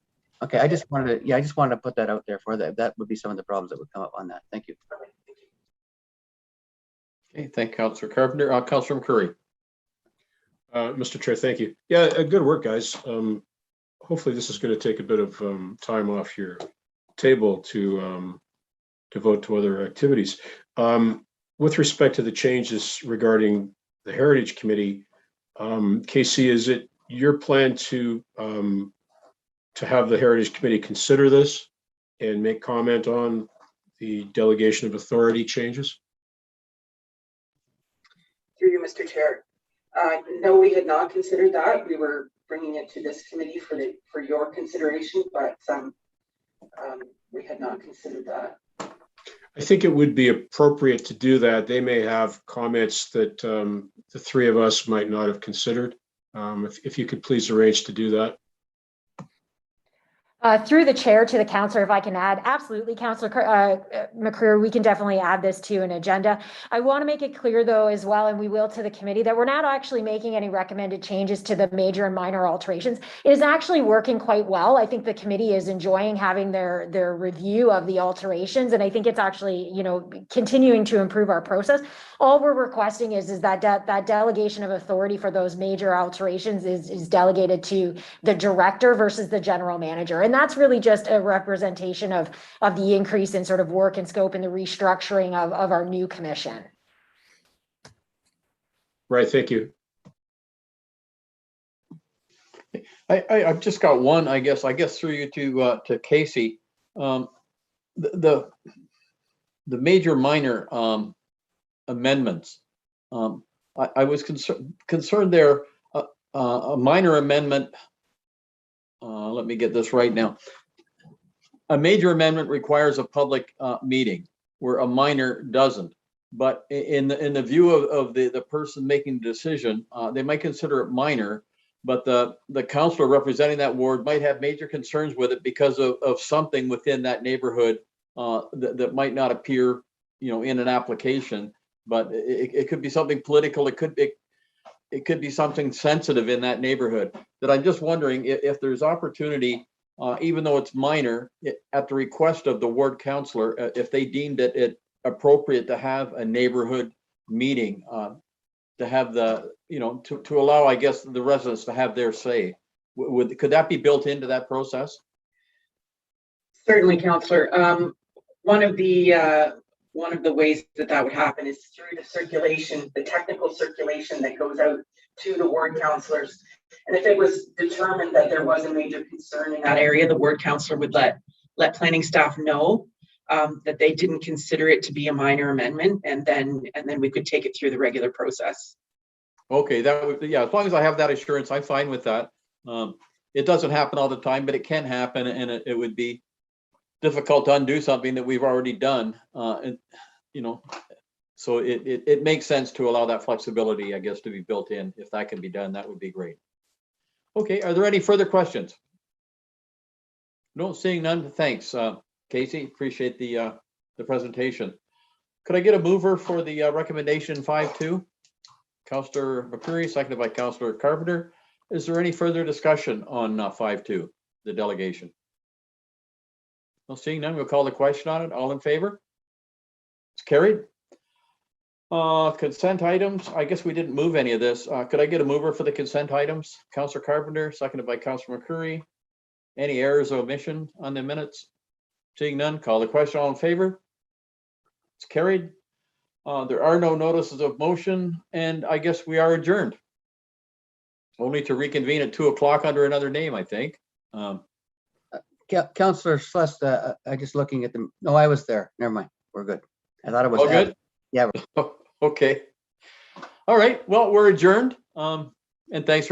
Okay, I just wanted to put that out there for that. That would be some of the problems that would come up on that. Thank you. Okay, thank you, Councillor Carpenter. Councillor McCurry. Mr. Chair, thank you. Yeah, good work, guys. Hopefully this is going to take a bit of time off your table to devote to other activities. With respect to the changes regarding the Heritage Committee, Casey, is it your plan to have the Heritage Committee consider this and make comment on the delegation of authority changes? Through you, Mr. Chair. No, we had not considered that. We were bringing it to this committee for your consideration, but we had not considered that. I think it would be appropriate to do that. They may have comments that the 3 of us might not have considered. If you could please arrange to do that. Through the chair to the councillor, if I can add, absolutely, Councillor McCreer, we can definitely add this to an agenda. I want to make it clear, though, as well, and we will to the committee, that we're not actually making any recommended changes to the major and minor alterations. It is actually working quite well. I think the committee is enjoying having their review of the alterations, and I think it's actually, you know, continuing to improve our process. All we're requesting is that that delegation of authority for those major alterations is delegated to the director versus the general manager. And that's really just a representation of the increase in sort of work and scope and the restructuring of our new commission. Right, thank you. I've just got one, I guess through you to Casey. The major minor amendments. I was concerned there. A minor amendment. Let me get this right now. A major amendment requires a public meeting, where a minor doesn't. But in the view of the person making the decision, they might consider it minor, but the counselor representing that ward might have major concerns with it because of something within that neighborhood that might not appear, in an application. But it could be something political. It could be something sensitive in that neighborhood. That I'm just wondering if there's opportunity, even though it's minor, at the request of the ward counselor, if they deemed it appropriate to have a neighborhood meeting, to have to allow, I guess, the residents to have their say. Could that be built into that process? Certainly, Councillor. One of the ways that would happen is through the circulation, the technical circulation that goes out to the ward councillors. And if it was determined that there was a major concern in that area, the ward councillor would let planning staff know that they didn't consider it to be a minor amendment, and then we could take it through the regular process. Okay, that would, yeah, as long as I have that assurance, I'm fine with that. It doesn't happen all the time, but it can happen, and it would be difficult to undo something that we've already done. So it makes sense to allow that flexibility, I guess, to be built in. If that can be done, that would be great. Okay, are there any further questions? No, seeing none, thanks. Casey, appreciate the presentation. Could I get a mover for the recommendation 5.2? Councillor McCreary, seconded by Councillor Carpenter. Is there any further discussion on 5.2, the delegation? Well, seeing none, we'll call the question on it. All in favor? It's carried. Consent items. I guess we didn't move any of this. Could I get a mover for the consent items? Councillor Carpenter, seconded by Councillor McCreary. Any errors or omission on the minutes? Seeing none, call the question. All in favor? It's carried. There are no notices of motion, and I guess we are adjourned. Only to reconvene at 2 o'clock under another name, I think. Councillor Celeste, I just looking at them. No, I was there. Never mind. We're good. I thought it was. All good? Yeah. Okay. All right. Well, we're adjourned. And thanks for